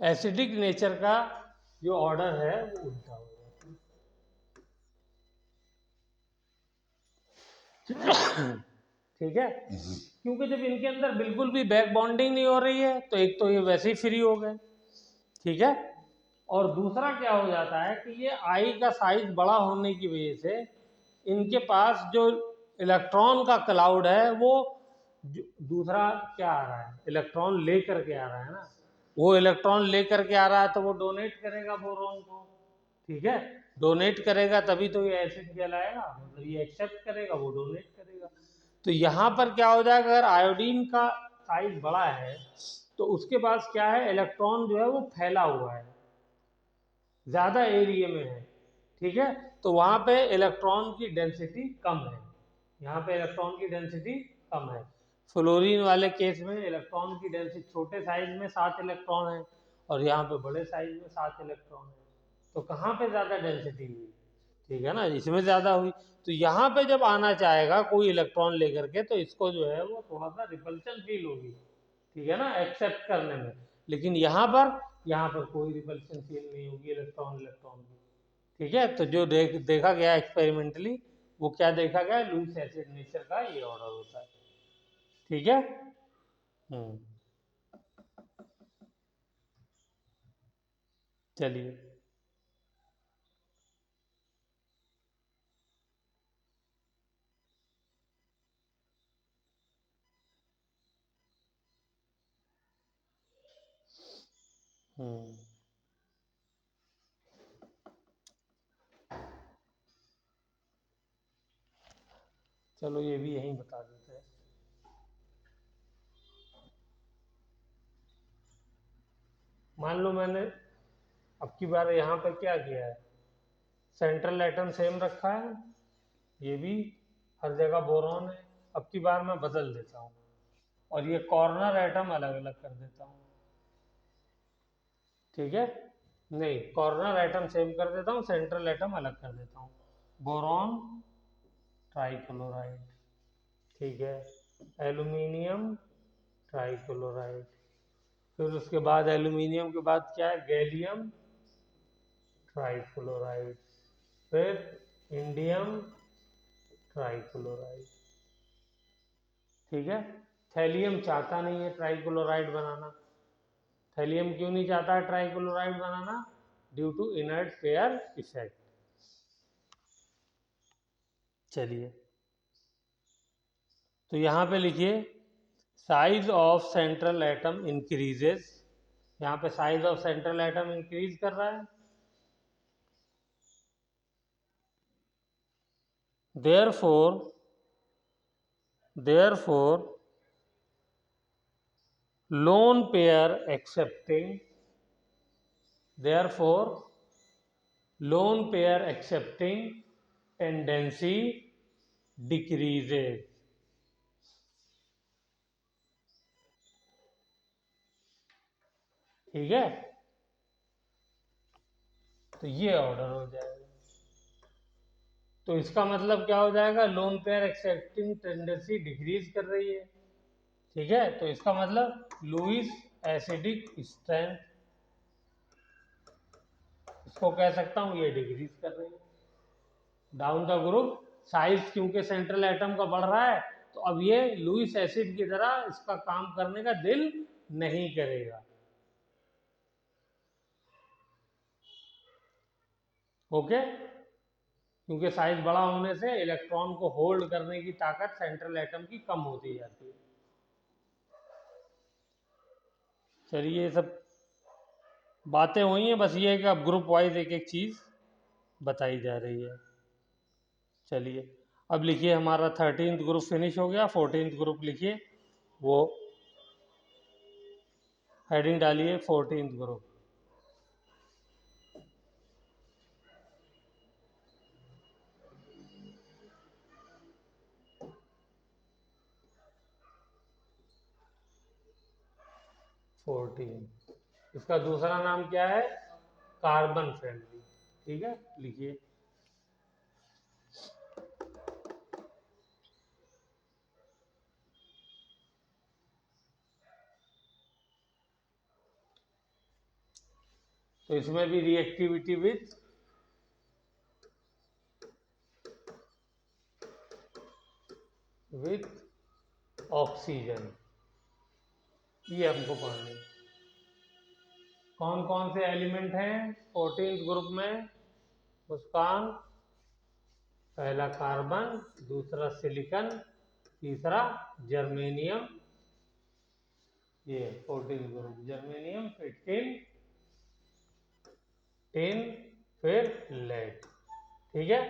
acidic nature का जो ऑर्डर है वो उल्टा हो जाता है। ठीक है, क्योंकि जब इनके अंदर बिल्कुल भी बैक बॉन्डिंग नहीं हो रही है तो एक तो ये वैसे ही फ्री हो गए, ठीक है, और दूसरा क्या हो जाता है कि ये आई का साइज बड़ा होने की वजह से इनके पास जो इलेक्ट्रॉन का क्लाउड है वो दूसरा क्या आ रहा है, इलेक्ट्रॉन लेकर के आ रहा है ना, वो इलेक्ट्रॉन लेकर के आ रहा है तो वो डोनेट करेगा बोरॉन को, ठीक है, डोनेट करेगा तभी तो ये एसिड कहलाएगा, मतलब ये एक्सेप्ट करेगा, वो डोनेट करेगा। तो यहाँ पर क्या हो जाएगा, अगर आयोडीन का साइज बड़ा है तो उसके पास क्या है, इलेक्ट्रॉन जो है वो फैला हुआ है, ज्यादा एरिया में है, ठीक है, तो वहां पे इलेक्ट्रॉन की डेंसिटी कम है, यहाँ पे इलेक्ट्रॉन की डेंसिटी कम है। फ्लोरीन वाले केस में इलेक्ट्रॉन की डेंसिटी छोटे साइज में 7 इलेक्ट्रॉन है और यहाँ पे बड़े साइज में 7 इलेक्ट्रॉन है, तो कहाँ पे ज्यादा डेंसिटी हुई, ठीक है ना, इसमें ज्यादा हुई। तो यहाँ पे जब आना चाहेगा कोई इलेक्ट्रॉन लेकर के तो इसको जो है वो थोड़ा सा रिपल्शन फील होगी, ठीक है ना, एक्सेप्ट करने में, लेकिन यहाँ पर कोई रिपल्शन फील नहीं होगी इलेक्ट्रॉन इलेक्ट्रॉन की, ठीक है। तो जो देखा गया एक्सपेरिमेंटली वो क्या देखा गया, लुईस एसिड नेचर का ये ऑर्डर होता है, ठीक है। हम्म, चलिए। हम्म, चलो ये भी यहीं बता देते हैं। मान लो मैंने अब की बार यहाँ पर क्या किया है, सेंट्रल एटम सेम रखा है, ये भी हर जगह बोरॉन है, अब की बार मैं बदल देता हूँ और ये कॉर्नर एटम अलग अलग कर देता हूँ, ठीक है, नहीं कॉर्नर एटम सेम कर देता हूँ, सेंट्रल एटम अलग कर देता हूँ, बोरॉन ट्राइक्लोराइड, ठीक है, एल्यूमिनियम ट्राइक्लोराइड, फिर उसके बाद एल्यूमिनियम के बाद क्या है, गैलियम ट्राइक्लोराइड, फिर इंडियम ट्राइक्लोराइड, ठीक है। थैलियम चाहता नहीं है ट्राइक्लोराइड बनाना, थैलियम क्यों नहीं चाहता है ट्राइक्लोराइड बनाना, due to inert pair effect. चलिए, तो यहाँ पे लिखिए size of central atom increases, यहाँ पे size of central atom increase कर रहा है, therefore lone pair accepting, therefore lone pair accepting tendency decreases, ठीक है, तो ये ऑर्डर हो जाएगा। तो इसका मतलब क्या हो जाएगा, lone pair accepting tendency decrease कर रही है, ठीक है, तो इसका मतलब लुईस एसिडिक स्ट्रेंथ, इसको कह सकता हूं ये डिक्रीज कर रही है। डाउन द ग्रुप साइज क्योंकि सेंट्रल एटम का बढ़ रहा है तो अब ये लुईस एसिड की तरह इसका काम करने का दिल नहीं करेगा, ओके, क्योंकि साइज बड़ा होने से इलेक्ट्रॉन को होल्ड करने की ताकत सेंट्रल एटम की कम होती जाती है। चलिए ये सब बातें हुई हैं, बस ये है कि अब ग्रुप वाइज एक एक चीज़ बताई जा रही है। चलिए अब लिखिए, हमारा 13th ग्रुप फिनिश हो गया, 14th ग्रुप लिखिए, वो हेडिंग डालिए 14th ग्रुप। फोर्टीन, इसका दूसरा नाम क्या है, कार्बन फ्रेंडली, ठीक है, लिखिए तो इसमें भी रिएक्टिविटी विथ ऑक्सीजन, ये हमको पढ़ना है। कौन कौन से एलिमेंट हैं 14th ग्रुप में? मुस्कान, पहला कार्बन, दूसरा सिलिकॉन, तीसरा जर्मेनियम। ये 14th ग्रुप जर्मेनियम, फिर टिन, फिर लेड। ठीक है,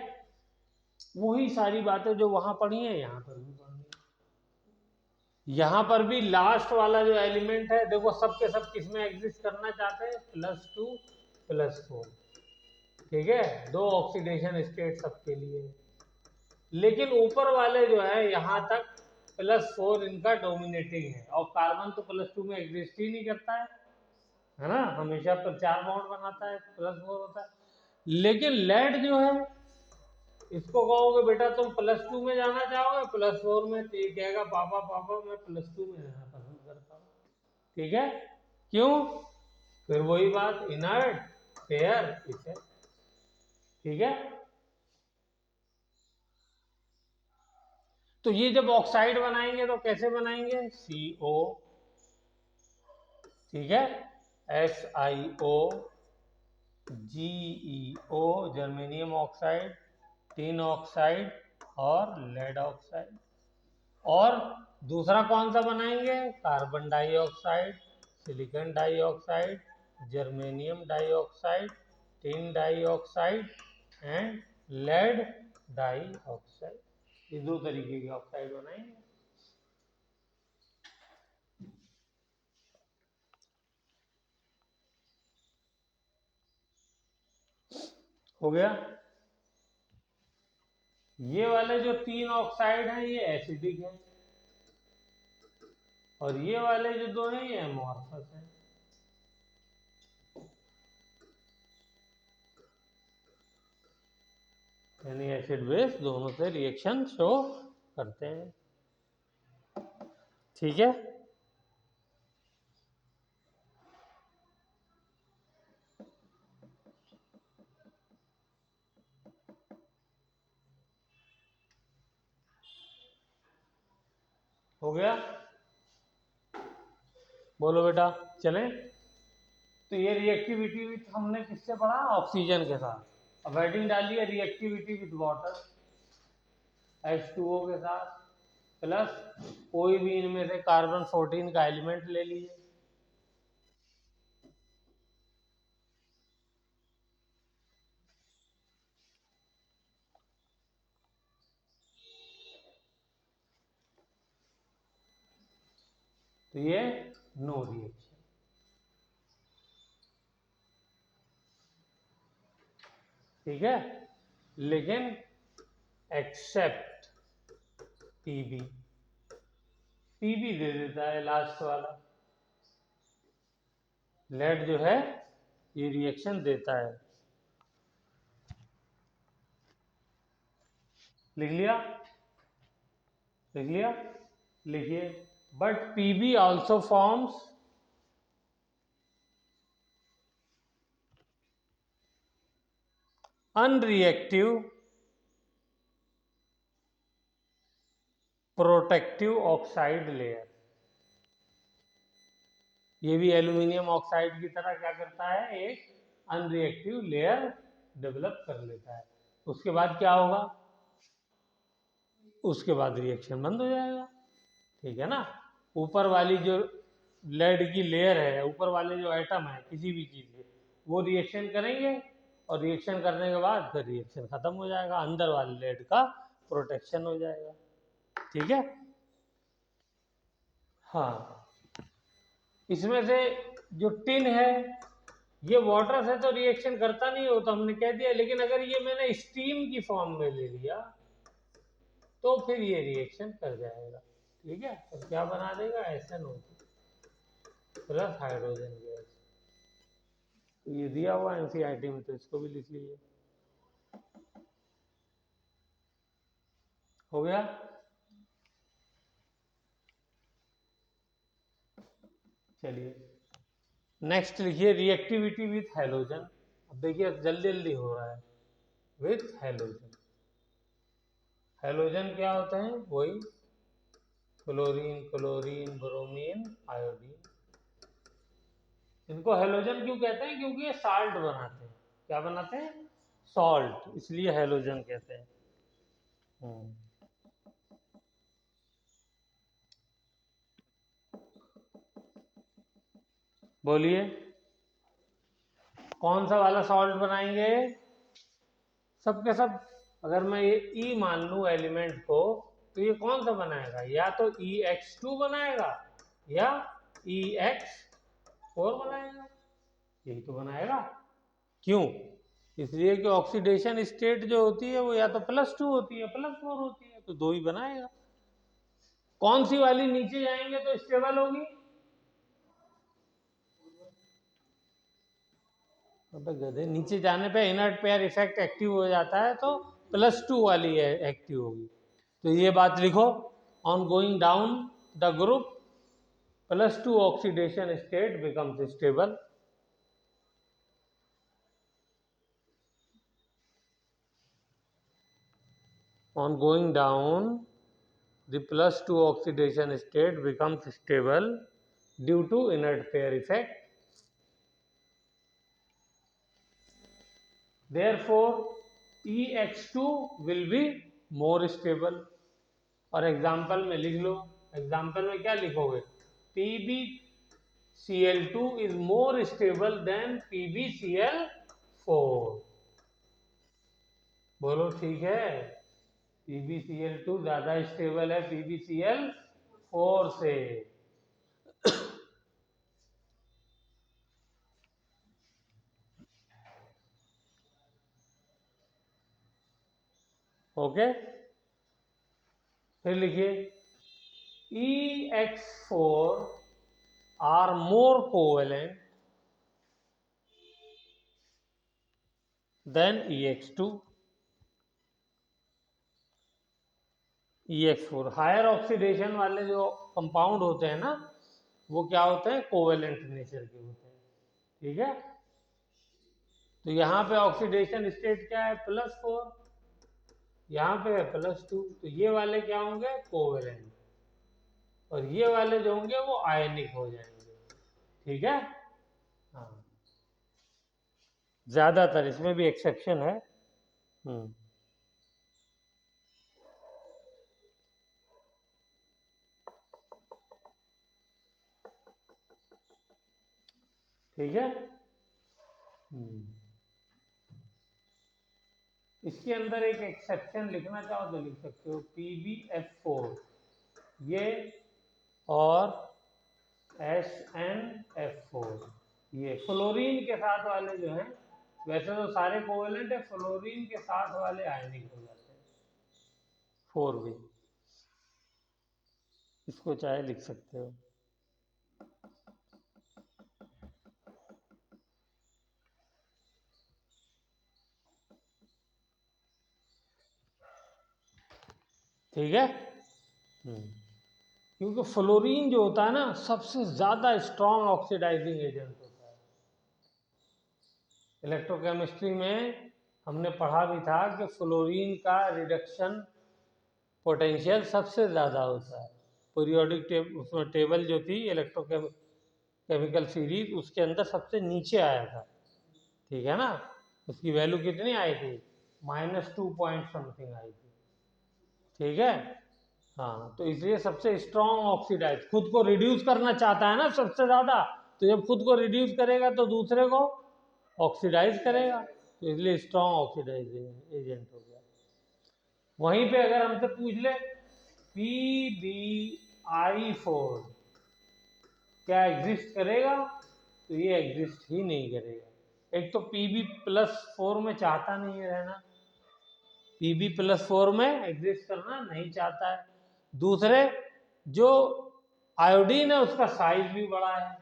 वही सारी बातें जो वहां पढ़ी है यहाँ पर भी पढ़नी है। यहाँ पर भी लास्ट वाला जो एलिमेंट है, देखो सब के सब किस में एग्जिस्ट करना चाहते हैं? +2 +4। ठीक है, 2 ऑक्सीडेशन स्टेट सबके लिए, लेकिन ऊपर वाले जो है यहाँ तक +4 इनका डोमिनेटिंग है, और कार्बन तो +2 में एग्जिस्ट ही नहीं करता है ना, हमेशा पर 4 बॉन्ड बनाता है, +4 होता है। लेकिन लेड जो है, इसको कहोगे बेटा तुम +2 में जाना चाहोगे +4 में, तो ये कहेगा पापा पापा मैं +2 में जाना पसंद करता हूँ। ठीक है, क्यों? फिर वही बात, इनर्ट पेयर इसे। ठीक है, तो ये जब ऑक्साइड बनाएंगे तो कैसे बनाएंगे? CO, ठीक है, SiO, GeO germanium oxide, tin oxide और लेड ऑक्साइड। और दूसरा कौन सा बनाएंगे? Carbon dioxide, silicon dioxide, germanium dioxide, tin dioxide and lead dioxide. ये 2 तरीके के ऑक्साइड बनाएंगे। हो गया। ये वाले जो 3 ऑक्साइड हैं ये एसिडिक हैं, और ये वाले जो 2 हैं ये एमॉर्फस हैं। यानी एसिड बेस दोनों से रिएक्शन शो करते हैं। ठीक है, हो गया। बोलो बेटा, चलें। तो ये रिएक्टिविटी विथ हमने किससे पढ़ा? ऑक्सीजन के साथ। अब हेडिंग डाली है रिएक्टिविटी विथ वाटर, H2O के साथ, प्लस कोई भी इनमें से कार्बन 14 का एलिमेंट ले लीजिए। तो ये नो रिएक्शन। ठीक है, लेकिन एक्सेप्ट पीबी, पीबी दे देता है लास्ट वाला। लेड जो है ये रिएक्शन देता है। लिख लिया? लिख लिया? लिखिए, but PB also forms unreactive protective oxide layer. ये भी एल्यूमिनियम ऑक्साइड की तरह क्या करता है? एक अनरिएक्टिव लेयर डेवलप कर लेता है। उसके बाद क्या होगा? उसके बाद रिएक्शन बंद हो जाएगा। ठीक है ना, ऊपर वाली जो लेड की लेयर है, ऊपर वाले जो एटम है किसी भी चीज के, वो रिएक्शन करेंगे, और रिएक्शन करने के बाद फिर रिएक्शन खत्म हो जाएगा, अंदर वाले लेड का प्रोटेक्शन हो जाएगा। ठीक है, हाँ। इसमें से जो टिन है ये वाटर से तो रिएक्शन करता नहीं हो, तो हमने कह दिया, लेकिन अगर ये मैंने स्टीम की फॉर्म में ले लिया तो फिर ये रिएक्शन कर जाएगा। ठीक है, तो क्या बना देगा? SnO2 plus hydrogen gas. तो ये दिया हुआ एनसीईआरटी में, तो इसको भी लिख लीजिए। हो गया? चलिए, नेक्स्ट लिखिए रिएक्टिविटी विथ हैलोजन। अब देखिए जल्दी जल्दी हो रहा है। विथ हैलोजन, हैलोजन क्या होते हैं? वही क्लोरीन, क्लोरीन, ब्रोमीन, आयोडीन। इनको हैलोजन क्यों कहते हैं? क्योंकि ये साल्ट बनाते हैं। क्या बनाते हैं? सॉल्ट, इसलिए हैलोजन कहते हैं। बोलिए कौन सा वाला सॉल्ट बनाएंगे? सबके सब। अगर मैं ये ई मान लूं एलिमेंट को, तो ये कौन सा बनाएगा? या तो EX2 बनाएगा या EX4 बनाएगा। यही तो बनाएगा। क्यों? इसलिए कि ऑक्सीडेशन स्टेट जो होती है वो या तो +2 होती है +4 होती है, तो दो ही बनाएगा। कौन सी वाली नीचे जाएंगे तो स्टेबल होगी? गधे, नीचे जाने पे इनर्ट पेयर इफेक्ट एक्टिव हो जाता है तो +2 वाली एक्टिव होगी। तो ये बात लिखो, on going down the group +2 oxidation state becomes stable. On going down, the +2 oxidation state becomes stable due to inert pair effect. Therefore, EX2 will be more stable. और एग्जाम्पल में लिख लो। एग्जाम्पल में क्या लिखोगे? PbCl2 is more stable than PbCl4। बोलो ठीक है? PbCl2 ज्यादा स्टेबल है PbCl4 से। ओके, फिर लिखिए EX4 are more covalent than EX2। EX4 higher oxidation वाले जो कंपाउंड होते हैं ना, वो क्या होते हैं? कोवेलेंट नेचर के होते हैं। ठीक है, तो यहाँ पे ऑक्सीडेशन स्टेट क्या है? +4, यहाँ पे है +2, तो ये वाले क्या होंगे? कोवेलेंट। और ये वाले जो होंगे वो आयनिक हो जाएंगे। ठीक है, हाँ, ज्यादातर, इसमें भी एक्सेप्शन है। ठीक है, इसके अंदर एक एक्सेप्शन लिखना चाहो तो लिख सकते हो, PbF4 ये और SnF4 ये फ्लोरीन के साथ वाले जो हैं, वैसे तो सारे कोवेलेंट है, फ्लोरीन के साथ वाले आयनिक हो जाते हैं 4 भी। इसको चाहे लिख सकते हो। ठीक है, क्योंकि फ्लोरीन जो होता है ना, सबसे ज्यादा स्ट्रॉन्ग ऑक्सीडाइजिंग एजेंट होता है। इलेक्ट्रोकेमिस्ट्री में हमने पढ़ा भी था कि फ्लोरीन का रिडक्शन पोटेंशियल सबसे ज़्यादा होता है। पीरियोडिक उसमें टेबल जो थी इलेक्ट्रोकेमिकल सीरीज, उसके अंदर सबसे नीचे आया था। ठीक है ना, उसकी वैल्यू कितनी आई थी? -2 पॉइंट समथिंग आई थी। ठीक है, हाँ, तो इसलिए सबसे स्ट्रॉन्ग ऑक्सीडाइज, खुद को रिड्यूस करना चाहता है ना सबसे ज़्यादा, तो जब खुद को रिड्यूस करेगा तो दूसरे को ऑक्सीडाइज करेगा, तो इसलिए स्ट्रॉन्ग ऑक्सीडाइजिंग एजेंट हो गया। वहीं पे अगर हमसे पूछ ले PbI4 क्या एग्जिस्ट करेगा, तो ये एग्जिस्ट ही नहीं करेगा। एक तो Pb+4 में चाहता नहीं है रहना, Pb+4 में एग्जिस्ट करना नहीं चाहता है। दूसरे, जो आयोडीन है उसका साइज भी बड़ा है,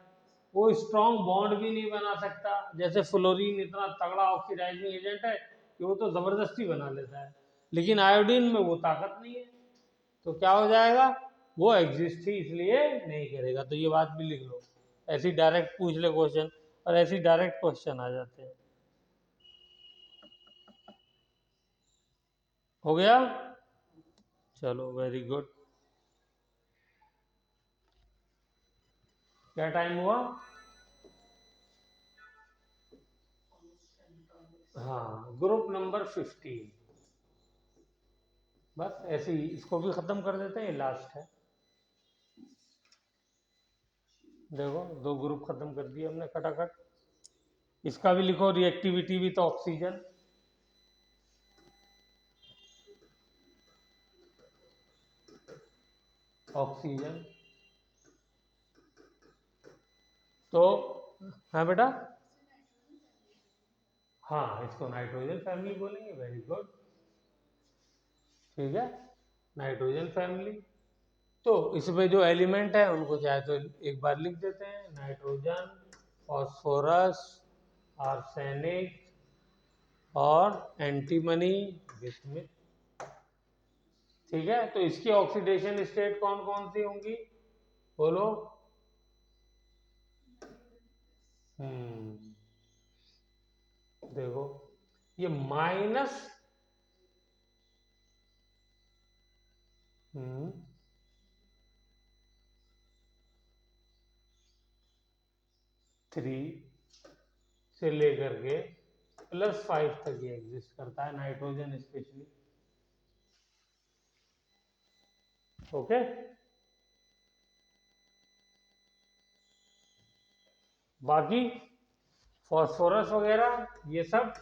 वो स्ट्रॉन्ग बॉन्ड भी नहीं बना सकता। जैसे फ्लोरीन इतना तगड़ा ऑक्सीडाइजिंग एजेंट है कि वो तो जबरदस्ती बना लेता है, लेकिन आयोडीन में वो ताकत नहीं है, तो क्या हो जाएगा? वो एग्जिस्ट ही इसलिए नहीं करेगा। तो ये बात भी लिख लो, ऐसी डायरेक्ट पूछ ले क्वेश्चन, और ऐसी डायरेक्ट क्वेश्चन आ जाते हैं। हो गया, चलो वेरी गुड। क्या टाइम हुआ? हाँ, ग्रुप नंबर 15। बस ऐसे ही इसको भी खत्म कर देते हैं, ये लास्ट है। देखो, 2 ग्रुप खत्म कर दिए हमने खटाखट। इसका भी लिखो, रिएक्टिविटी विथ ऑक्सीजन। ऑक्सीजन तो, हाँ बेटा, हाँ इसको नाइट्रोजन फैमिली बोलेंगे। वेरी गुड, ठीक है, नाइट्रोजन फैमिली। तो इसमें जो एलिमेंट है उनको चाहे तो एक बार लिख देते हैं, नाइट्रोजन, फॉस्फोरस, आर्सेनिक और एंटीमनी, बिस्मिथ। ठीक है, तो इसकी ऑक्सीडेशन स्टेट कौन कौन सी होंगी, बोलो। देखो, ये माइनस थ्री से लेकर के +5 तक ये एग्जिस्ट करता है, नाइट्रोजन स्पेशली। ओके, बाकी फॉस्फोरस वगैरह ये सब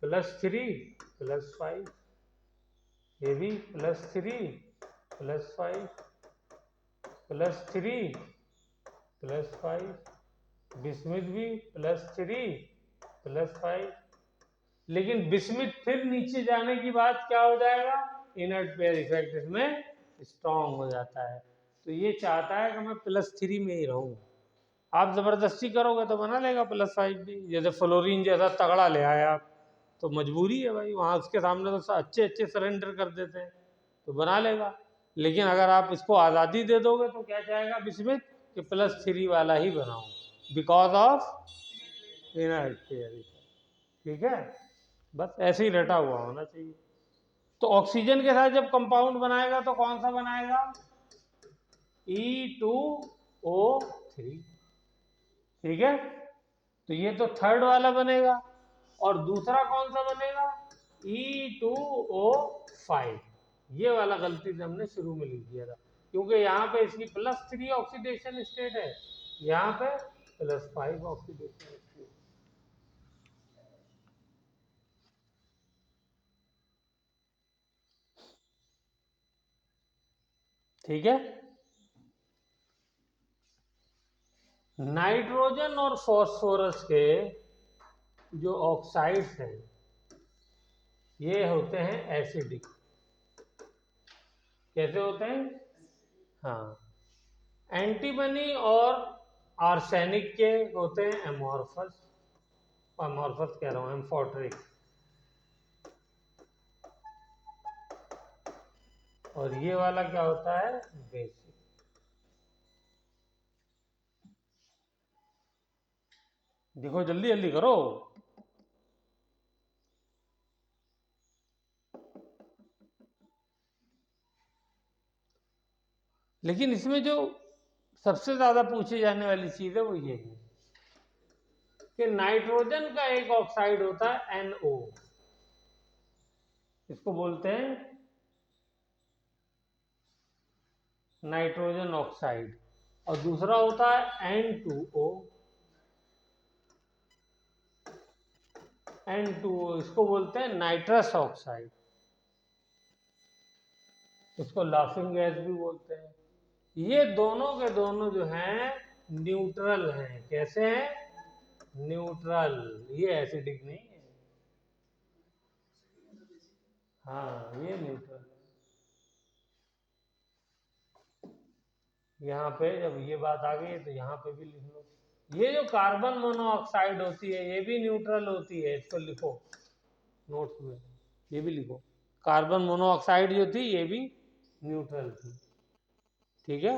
+3 +5, ये भी +3 +5 +3 +5, बिस्मिथ भी +3 +5। लेकिन बिस्मिथ फिर नीचे जाने की बात क्या हो जाएगा, इनर्ट पेयर इफेक्ट इसमें स्ट्रांग हो जाता है। तो ये चाहता है कि मैं +3 में ही रहूं। आप जबरदस्ती करोगे तो बना लेगा +5 भी, जैसे फ्लोरीन जैसा तगड़ा ले आए आप, तो मजबूरी है भाई, वहाँ उसके सामने तो अच्छे अच्छे सरेंडर कर देते हैं, तो बना लेगा। लेकिन अगर आप इसको आज़ादी दे दोगे तो क्या चाहेगा बिस्मिथ, कि +3 वाला ही बनाओ, बिकॉज ऑफ इनर्ट पेयर। ठीक है, बस ऐसे ही रटा हुआ होना चाहिए। तो ऑक्सीजन के साथ जब कंपाउंड बनाएगा तो कौन सा बनाएगा, E2O3। ठीक है, तो ये तो थर्ड वाला बनेगा, और दूसरा कौन सा बनेगा, E2O5। ये वाला गलती से हमने शुरू में लिख दिया था, क्योंकि यहाँ पे इसकी +3 ऑक्सीडेशन स्टेट है, यहाँ पे +5 ऑक्सीडेशन स्टेट। ठीक है, नाइट्रोजन और फॉस्फोरस के जो ऑक्साइड्स हैं ये होते हैं एसिडिक। कैसे होते हैं, हाँ, एंटीमनी और आर्सेनिक के होते हैं एमॉर्फस, एमॉर्फस कह रहा हूं, एम्फोटरिक। और ये वाला क्या होता है, बेसिक। देखो जल्दी जल्दी करो। लेकिन इसमें जो सबसे ज्यादा पूछी जाने वाली चीज है वो ये है कि नाइट्रोजन का एक ऑक्साइड होता है NO, इसको बोलते हैं नाइट्रोजन ऑक्साइड, और दूसरा होता है N2O। N2O इसको बोलते हैं नाइट्रस ऑक्साइड, इसको लाफिंग गैस भी बोलते हैं। ये दोनों के दोनों जो हैं न्यूट्रल हैं। कैसे हैं, न्यूट्रल, ये एसिडिक नहीं है। हाँ, ये न्यूट्रल है। यहाँ पे जब ये बात आ गई तो यहाँ पे भी लिख लो। ये जो कार्बन मोनोऑक्साइड होती है ये भी न्यूट्रल होती है, इसको लिखो नोट्स में, ये भी लिखो। कार्बन मोनोऑक्साइड जो थी ये भी न्यूट्रल थी। ठीक है,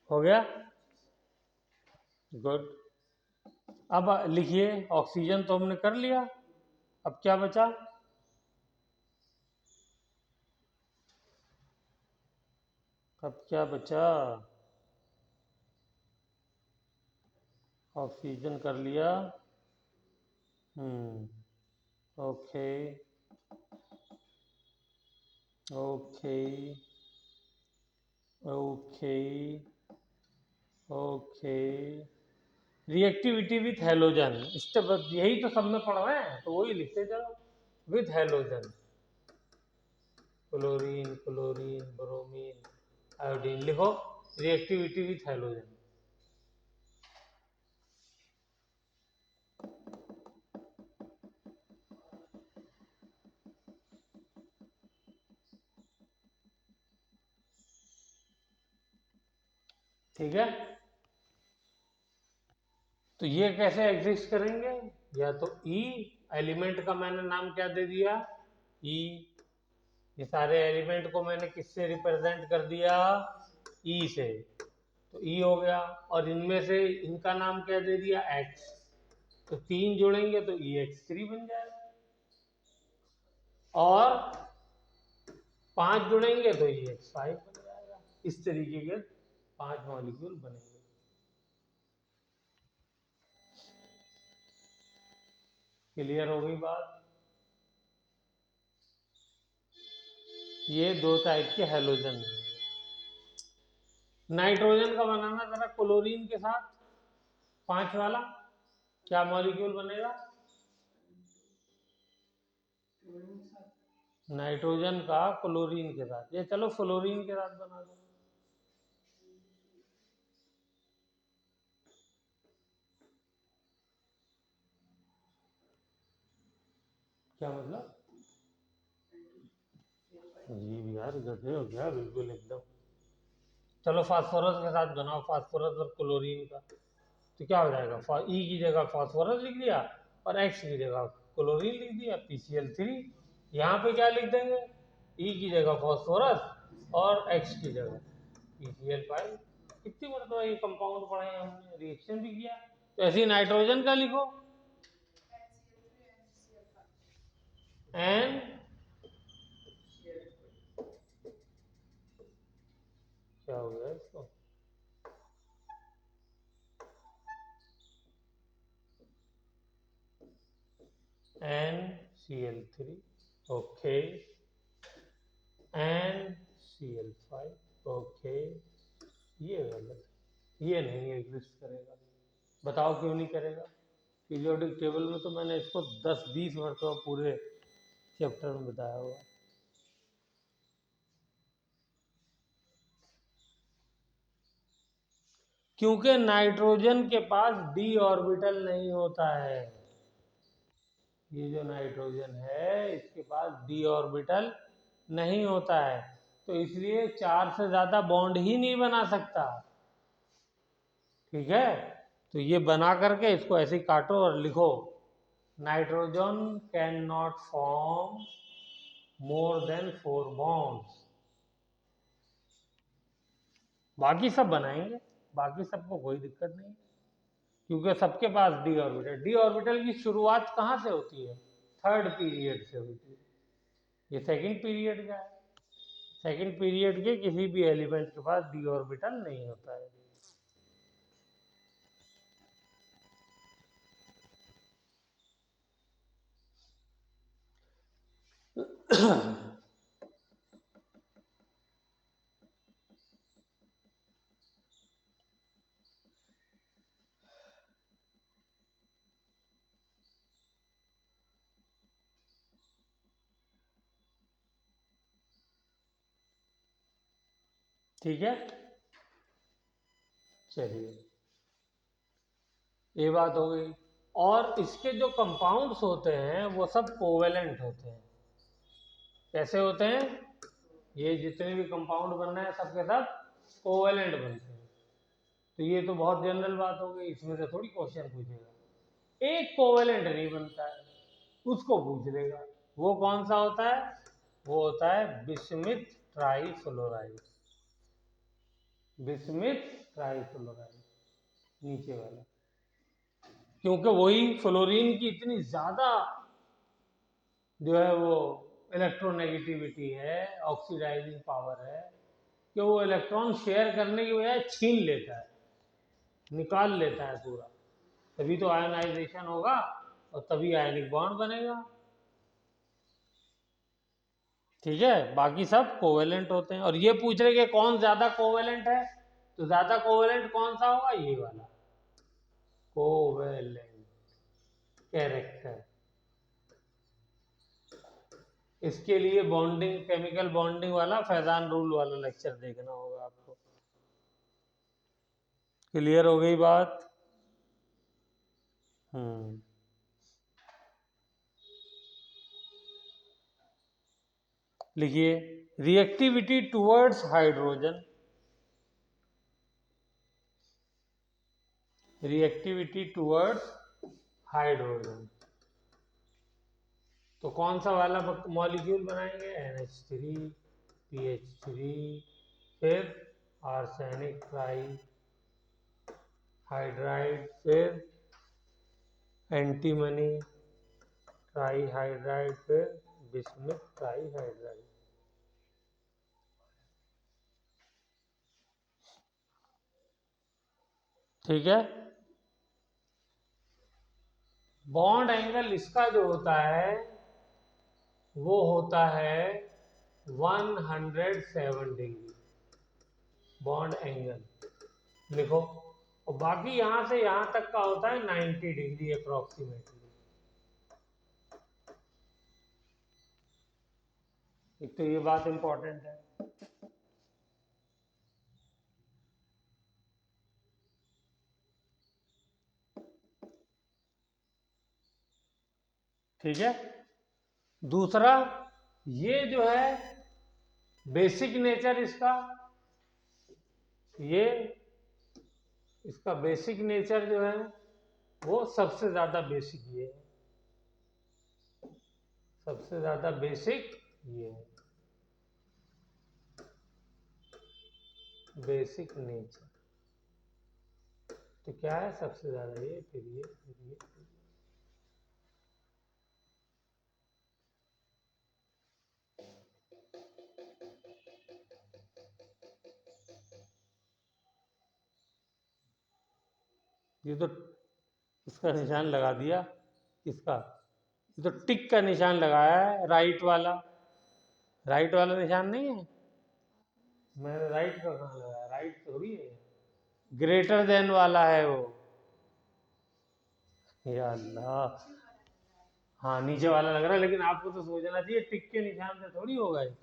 हो गया, गुड। अब लिखिए, ऑक्सीजन तो हमने कर लिया, अब क्या बचा? अब क्या बचा? ऑक्सीजन कर लिया। Okay, okay, okay, okay. Reactivity with halogen, इससे यही तो सब में पढ़ रहे हैं, तो वही लिखते जाओ। With halogen, chlorine, chlorine, bromine, iodine लिखो। Reactivity with halogen. ठीक है, तो ये कैसे एग्जिस्ट करेंगे? या तो ई, एलिमेंट का मैंने नाम क्या दे दिया? ई। ये सारे एलिमेंट को मैंने किससे रिप्रेजेंट कर दिया? ई से। तो ई हो गया, और इनमें से इनका नाम क्या दे दिया? एक्स। तो तीन जोड़ेंगे तो ई एक्स 3 बन जाएगा, और 5 जुड़ेंगे तो ई एक्स 5 बन जाएगा। इस तरीके के 5 मॉलिक्यूल बनेंगे। क्लियर हो गई बात? ये दो टाइप के हेलोजन हैं। नाइट्रोजन का बनाना जरा क्लोरीन के साथ, 5 वाला, क्या मॉलिक्यूल बनेगा? नाइट्रोजन का क्लोरीन के साथ, ये चलो फ्लोरीन के साथ बना दो। क्या मतलब? जी यार, गधे हो गया बिल्कुल एकदम। चलो फास्फोरस के साथ बनाओ, फास्फोरस और क्लोरीन का, तो क्या हो जाएगा? ई की जगह फास्फोरस लिख दिया, और एक्स की जगह क्लोरीन लिख दिया, PCl3। यहाँ पे क्या लिख देंगे? ई की जगह फास्फोरस और एक्स की जगह PCl5। कितनी मरतबा ये कंपाउंड पढ़े हैं हमने, रिएक्शन भी किया। तो ऐसे ही नाइट्रोजन का लिखो, एन, क्या हो गया इसको? NCl3, okay, NCl5, okay. ये गलत है, ये नहीं एग्जिस्ट करेगा। बताओ क्यों नहीं करेगा? पीरियोडिक टेबल में तो मैंने इसको 10-20 मरतबा पूरे चैप्टर में बताया हुआ। क्योंकि नाइट्रोजन के पास d ऑर्बिटल नहीं होता है। ये जो नाइट्रोजन है, इसके पास d ऑर्बिटल नहीं होता है, तो इसलिए 4 से ज्यादा बॉन्ड ही नहीं बना सकता। ठीक है, तो ये बना करके इसको ऐसे ही काटो और लिखो, nitrogen can not form more than 4 bonds. बाकी सब बनाएंगे, बाकी सबको कोई दिक्कत नहीं, क्योंकि सबके पास डी ऑर्बिटल की शुरुआत कहाँ से होती है? थर्ड पीरियड से होती है। ये सेकंड पीरियड का है, सेकंड पीरियड के किसी भी एलिमेंट के पास डी ऑर्बिटल नहीं होता है। ठीक है, चलिए, ये बात हो गई। और इसके जो कंपाउंड्स होते हैं वो सब कोवेलेंट होते हैं। कैसे होते हैं? ये जितने भी कंपाउंड बन रहे हैं सबके सब कोवेलेंट बनते हैं। तो ये तो बहुत जनरल बात हो गई, इसमें से थोड़ी क्वेश्चन पूछेगा। एक कोवेलेंट नहीं बनता है, उसको पूछ लेगा। वो कौन सा होता है? वो होता है बिस्मिथ ट्राइफ्लोराइड। बिस्मिथ ट्राइफ्लोराइड, नीचे वाला, क्योंकि वही फ्लोरीन की इतनी ज्यादा जो है वो इलेक्ट्रोनेगेटिविटी है, ऑक्सीडाइजिंग पावर है, कि वो इलेक्ट्रॉन शेयर करने की बजाय छीन लेता है, निकाल लेता है पूरा, तभी तो आयनाइजेशन होगा और तभी आयनिक बॉन्ड बनेगा। ठीक है, बाकी सब कोवेलेंट होते हैं। और ये पूछ रहे कि कौन ज्यादा कोवेलेंट है, तो ज्यादा कोवेलेंट कौन सा होगा, ये वाला कोवेलेंट कैरेक्टर। इसके लिए बॉन्डिंग, केमिकल बॉन्डिंग वाला फैजान रूल वाला लेक्चर देखना होगा आपको। क्लियर हो गई बात? लिखिए, reactivity towards hydrogen, reactivity towards hydrogen, तो कौन सा वाला मॉलिक्यूल बनाएंगे, NH3, PH3, फिर आर्सेनिक ट्राई हाइड्राइड, फिर एंटीमनी ट्राई हाइड्राइड, फिर बिस्मिथ ट्राई हाइड्राइड। ठीक है, बॉन्ड एंगल इसका जो होता है वो होता है 107 डिग्री बॉन्ड एंगल, लिखो। और बाकी यहां से यहां तक का होता है 90 डिग्री अप्रोक्सीमेटली। एक तो ये बात इंपॉर्टेंट है। ठीक है, दूसरा ये जो है बेसिक नेचर इसका, ये इसका बेसिक नेचर जो है वो सबसे ज्यादा बेसिक ये है, सबसे ज्यादा बेसिक ये है, बेसिक नेचर। तो क्या है सबसे ज्यादा, ये फिर ये फिर ये फिर ये तो इसका निशान लगा दिया, किसका, ये तो टिक का निशान लगाया है, राइट वाला, राइट वाला निशान नहीं है, मैंने राइट का कहाँ लगाया, राइट थोड़ी है, ग्रेटर देन वाला है वो, या अल्लाह। हाँ नीचे वाला लग रहा है, लेकिन आपको तो सोचना चाहिए टिक के निशान से थोड़ी होगा ये,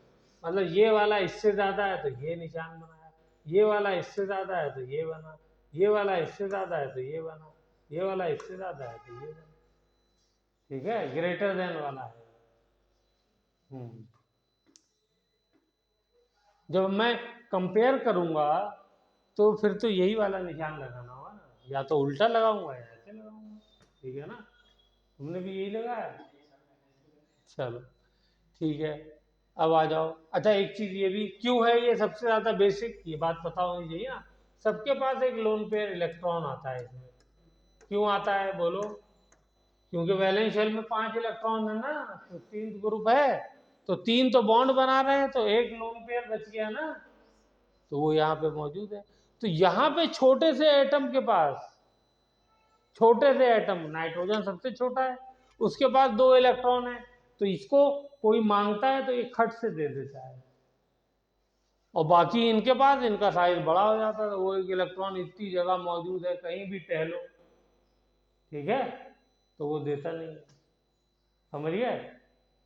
मतलब ये वाला इससे ज्यादा है तो ये निशान बनाया, ये वाला इससे ज्यादा है तो ये बना, ये वाला इससे ज्यादा है तो ये बना, ये वाला इससे ज्यादा है तो ये बना। ठीक है, ग्रेटर देन वाला है। जब मैं कंपेयर करूंगा तो फिर तो यही वाला निशान लगाना होगा ना, या तो उल्टा लगाऊंगा या ऐसे लगाऊंगा। ठीक है ना, तुमने भी यही लगाया, चलो ठीक है। अब आ जाओ, अच्छा एक चीज ये भी, क्यों है ये सबसे ज्यादा बेसिक, ये बात पता होनी चाहिए ना। सबके पास एक लोन पेयर इलेक्ट्रॉन आता है इसमें, क्यों आता है बोलो, क्योंकि वैलेंस शेल में 5 इलेक्ट्रॉन है ना, तो 3 ग्रुप है, तो 3 तो बॉन्ड बना रहे हैं, तो एक लोन पेयर बच गया ना, तो वो यहाँ पे मौजूद है। तो यहाँ पे छोटे से एटम के पास, छोटे से एटम, नाइट्रोजन सबसे छोटा है, उसके पास 2 इलेक्ट्रॉन है, तो इसको कोई मांगता है तो ये खट से दे देता है, और बाकी इनके पास इनका साइज बड़ा हो जाता है, तो वो एक इलेक्ट्रॉन इतनी जगह मौजूद है, कहीं भी टहलो, ठीक है, तो वो देता नहीं है, समझिए।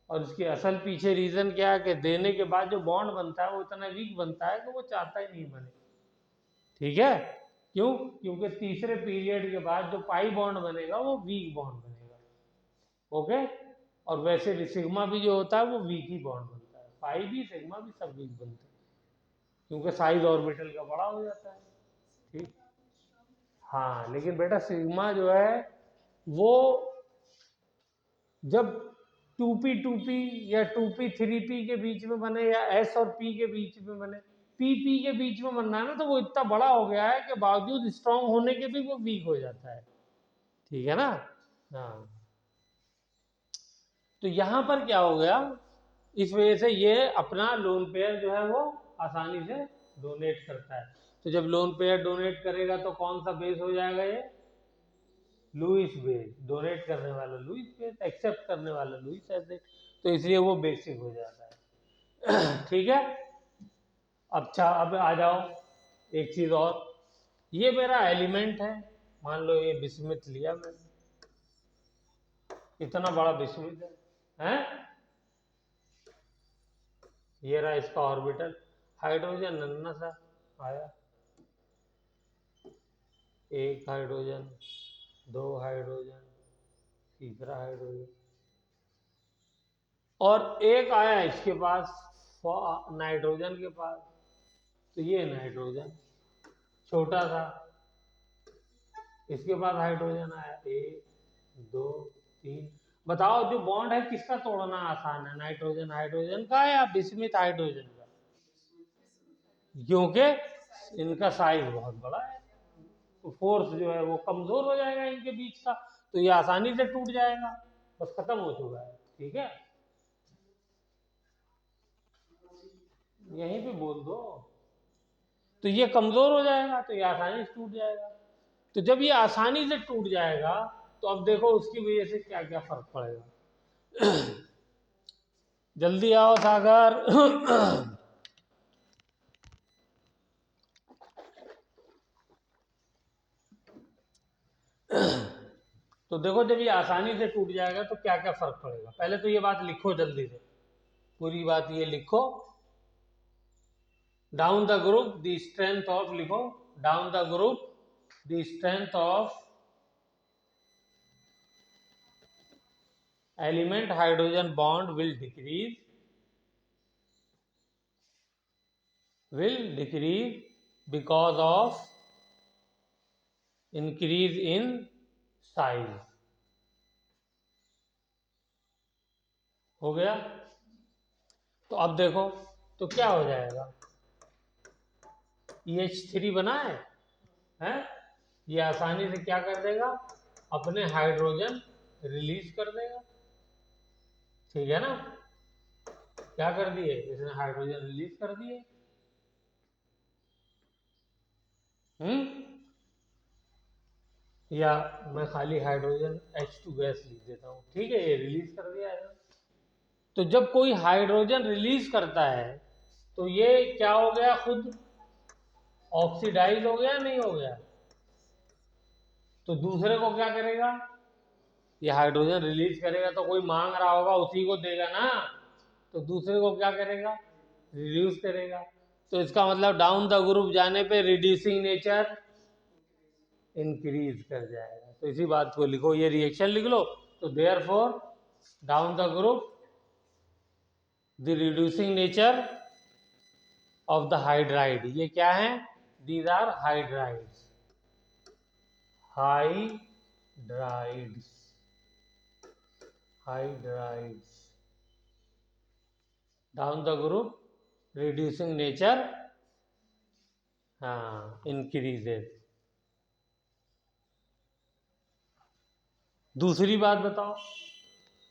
और इसके असल पीछे रीजन क्या है कि देने के बाद जो बॉन्ड बनता है वो इतना वीक बनता है कि वो चाहता ही नहीं बने। ठीक है, क्यों, क्योंकि तीसरे पीरियड के बाद जो पाई बॉन्ड बनेगा वो वीक बॉन्ड बनेगा। ओके, और वैसे भी सिग्मा भी जो होता है वो वीक ही बॉन्ड बनता है, पाई भी सिग्मा भी सब वीक बनते हैं, क्योंकि साइज ऑर्बिटल का बड़ा हो जाता है। ठीक, हाँ लेकिन बेटा सिग्मा जो है वो जब 2p 2p या 2p 3p के बीच में बने, या s और p के बीच में बने, पी के बीच में बनना है ना, तो वो इतना बड़ा हो गया है कि बावजूद स्ट्रांग होने के भी वो वीक हो जाता है, ठीक है ना। हाँ, तो यहाँ पर क्या हो गया, इस वजह से ये अपना लोन पेयर जो है वो आसानी से डोनेट करता है। तो जब लोन पेयर डोनेट करेगा तो कौन सा बेस हो जाएगा, ये लुईस बेस, डोनेट करने वाला लुईस बेस, एक्सेप्ट करने वाला लुईस एसेट, तो इसलिए वो बेसिक हो जाता है। ठीक है। अच्छा, अब आ जाओ एक चीज और, ये मेरा एलिमेंट है, मान लो ये बिस्मिथ लिया मैंने, इतना बड़ा बिस्मिथ है, ये रहा इसका ऑर्बिटल, हाइड्रोजन नन्ना सा आया, एक हाइड्रोजन, दो हाइड्रोजन, तीसरा हाइड्रोजन, और एक आया इसके पास नाइट्रोजन के पास, तो ये नाइट्रोजन छोटा सा, इसके पास हाइड्रोजन आया, एक दो तीन, बताओ जो बॉन्ड है किसका तोड़ना आसान है, नाइट्रोजन हाइड्रोजन का या बिस्मिथ हाइड्रोजन का, क्योंकि इनका साइज बहुत बड़ा है, तो फोर्स जो है वो कमजोर हो जाएगा इनके बीच का, तो ये आसानी से टूट जाएगा, बस खत्म हो चुका है, ठीक है, यहीं पे बोल दो, तो ये कमजोर हो जाएगा, तो ये आसानी से टूट जाएगा, तो जब ये आसानी से टूट जाएगा तो अब देखो उसकी वजह से क्या क्या फर्क पड़ेगा। जल्दी आओ सागर। तो देखो जब ये आसानी से टूट जाएगा तो क्या क्या फर्क पड़ेगा, पहले तो ये बात लिखो जल्दी से, पूरी बात ये लिखो, down the group the strength of, लिखो down the group the strength of element hydrogen bond will decrease because of increase in size, हो गया। तो अब देखो तो क्या हो जाएगा, EH3 बना है? ये आसानी से क्या कर देगा, अपने हाइड्रोजन रिलीज कर देगा, ठीक है ना, क्या कर दिए इसने, हाइड्रोजन रिलीज कर दिए, या मैं खाली हाइड्रोजन H2 गैस लिख देता हूँ, ठीक है, ये रिलीज कर दिया है। तो जब कोई हाइड्रोजन रिलीज करता है तो ये क्या हो गया, खुद ऑक्सीडाइज हो गया, नहीं हो गया, तो दूसरे को क्या करेगा, ये हाइड्रोजन रिलीज करेगा तो कोई मांग रहा होगा उसी को देगा ना, तो दूसरे को क्या करेगा, रिड्यूस करेगा, तो इसका मतलब डाउन द ग्रुप जाने पे रिड्यूसिंग नेचर इंक्रीज कर जाएगा, तो इसी बात को लिखो, ये रिएक्शन लिख लो, तो therefore down the group the reducing nature of the hydride, ये क्या है, these are hydrides, hydrides, hydrides, down the group reducing nature, हाँ, इंक्रीजेज। दूसरी बात बताओ,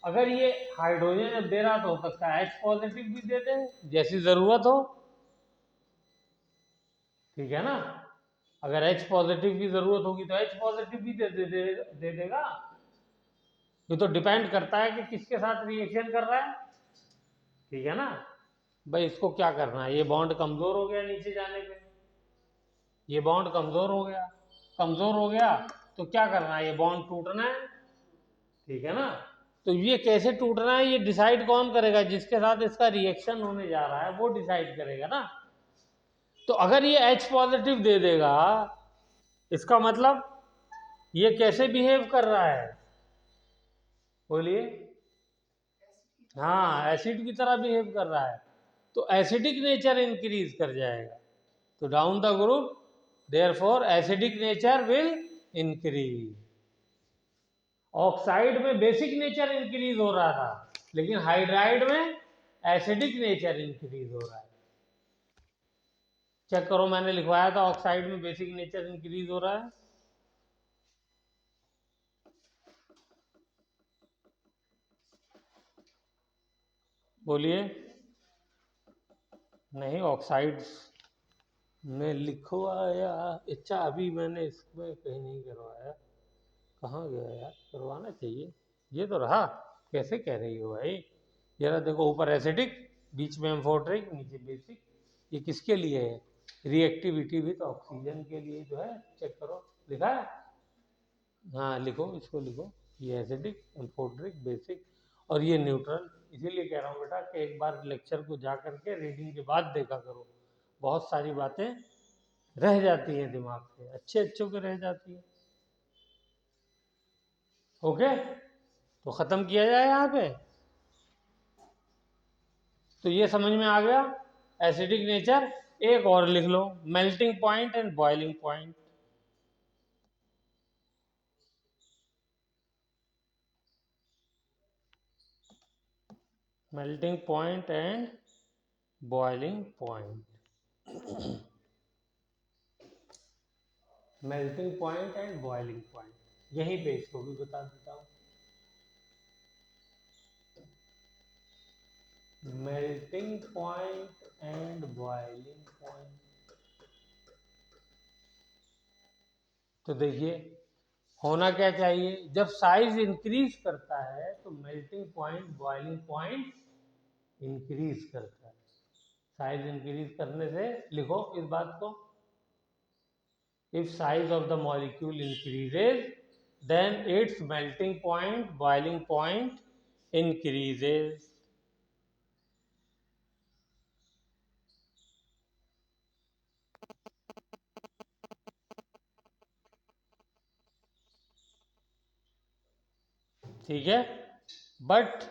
अगर ये हाइड्रोजन जब दे रहा तो हो सकता है H पॉजिटिव भी दे दे जैसी जरूरत हो, ठीक है ना, अगर H पॉजिटिव की जरूरत होगी तो H पॉजिटिव भी दे देगा, ये तो डिपेंड करता है कि किसके साथ रिएक्शन कर रहा है, ठीक है ना। भाई इसको क्या करना है, ये बॉन्ड कमजोर हो गया नीचे जाने पे, ये बॉन्ड कमजोर हो गया, कमजोर हो गया तो क्या करना है, ये बॉन्ड टूटना है, ठीक है ना। तो ये कैसे टूटना है ये डिसाइड कौन करेगा, जिसके साथ इसका रिएक्शन होने जा रहा है वो डिसाइड करेगा ना। तो अगर ये H पॉजिटिव दे देगा, इसका मतलब ये कैसे बिहेव कर रहा है, बोलिए, हाँ, एसिड की तरह बिहेव कर रहा है, तो एसिडिक नेचर इंक्रीज कर जाएगा, तो down the group therefore acidic nature will increase. Oxide में बेसिक नेचर इंक्रीज हो रहा था, लेकिन हाइड्राइड में एसिडिक नेचर इंक्रीज हो रहा है, चेक करो, मैंने लिखवाया था ऑक्साइड में बेसिक नेचर इंक्रीज हो रहा है। बोलिए। नहीं, ऑक्साइड्स में लिखवाया। अच्छा, अभी मैंने इसमें कहीं नहीं करवाया, कहाँ गया यार, करवाना चाहिए। ये तो रहा। कैसे कह रही हो भाई, जरा देखो, ऊपर एसिडिक, बीच में एम्फोटरिक, नीचे बेसिक। ये किसके लिए है? रिएक्टिविटी विद ऑक्सीजन के लिए जो है, चेक करो, लिखा है। हाँ लिखो, इसको लिखो। ये एसिडिक, एम्फोटरिक, बेसिक, और ये न्यूट्रल। इसीलिए कह रहा हूँ बेटा कि एक बार लेक्चर को जा करके रीडिंग के बाद देखा करो, बहुत सारी बातें रह जाती हैं दिमाग से, अच्छे अच्छों के रह जाती है। ओके, तो ख़त्म किया जाए यहाँ पे। तो ये समझ में आ गया एसिडिक नेचर। एक और लिख लो, melting point and boiling point. Melting point and boiling point. Melting point and boiling point, यहीं पे इसको भी बता देता हूँ। Melting point and boiling point. तो देखिए, होना क्या चाहिए, जब साइज इंक्रीज करता है तो melting point boiling point increase करता है। साइज इंक्रीज करने से, लिखो इस बात को, if size of the molecule increases then its melting point boiling point increases. ठीक है, but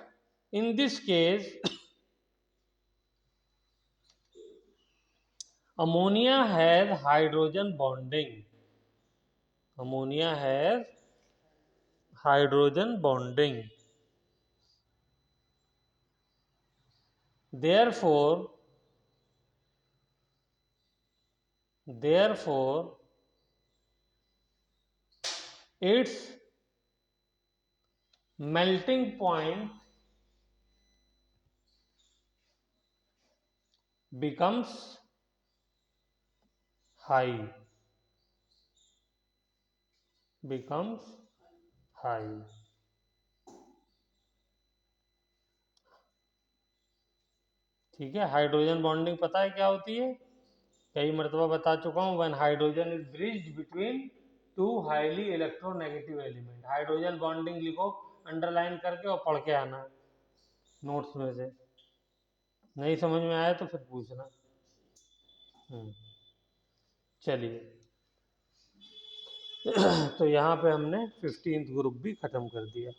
in this case ammonia has hydrogen bonding. Ammonia has hydrogen bonding. Therefore, its melting point becomes high. Becomes high. ठीक है, hydrogen bonding पता है क्या होती है? कई मरतबा बता चुका हूँ। When hydrogen is bridged between two highly electronegative element. Hydrogen bonding लिखो अंडरलाइन करके और पढ़ के आना नोट्स में से। नहीं समझ में आया तो फिर पूछना। चलिए, तो यहाँ पे हमने 15th ग्रुप भी खत्म कर दिया।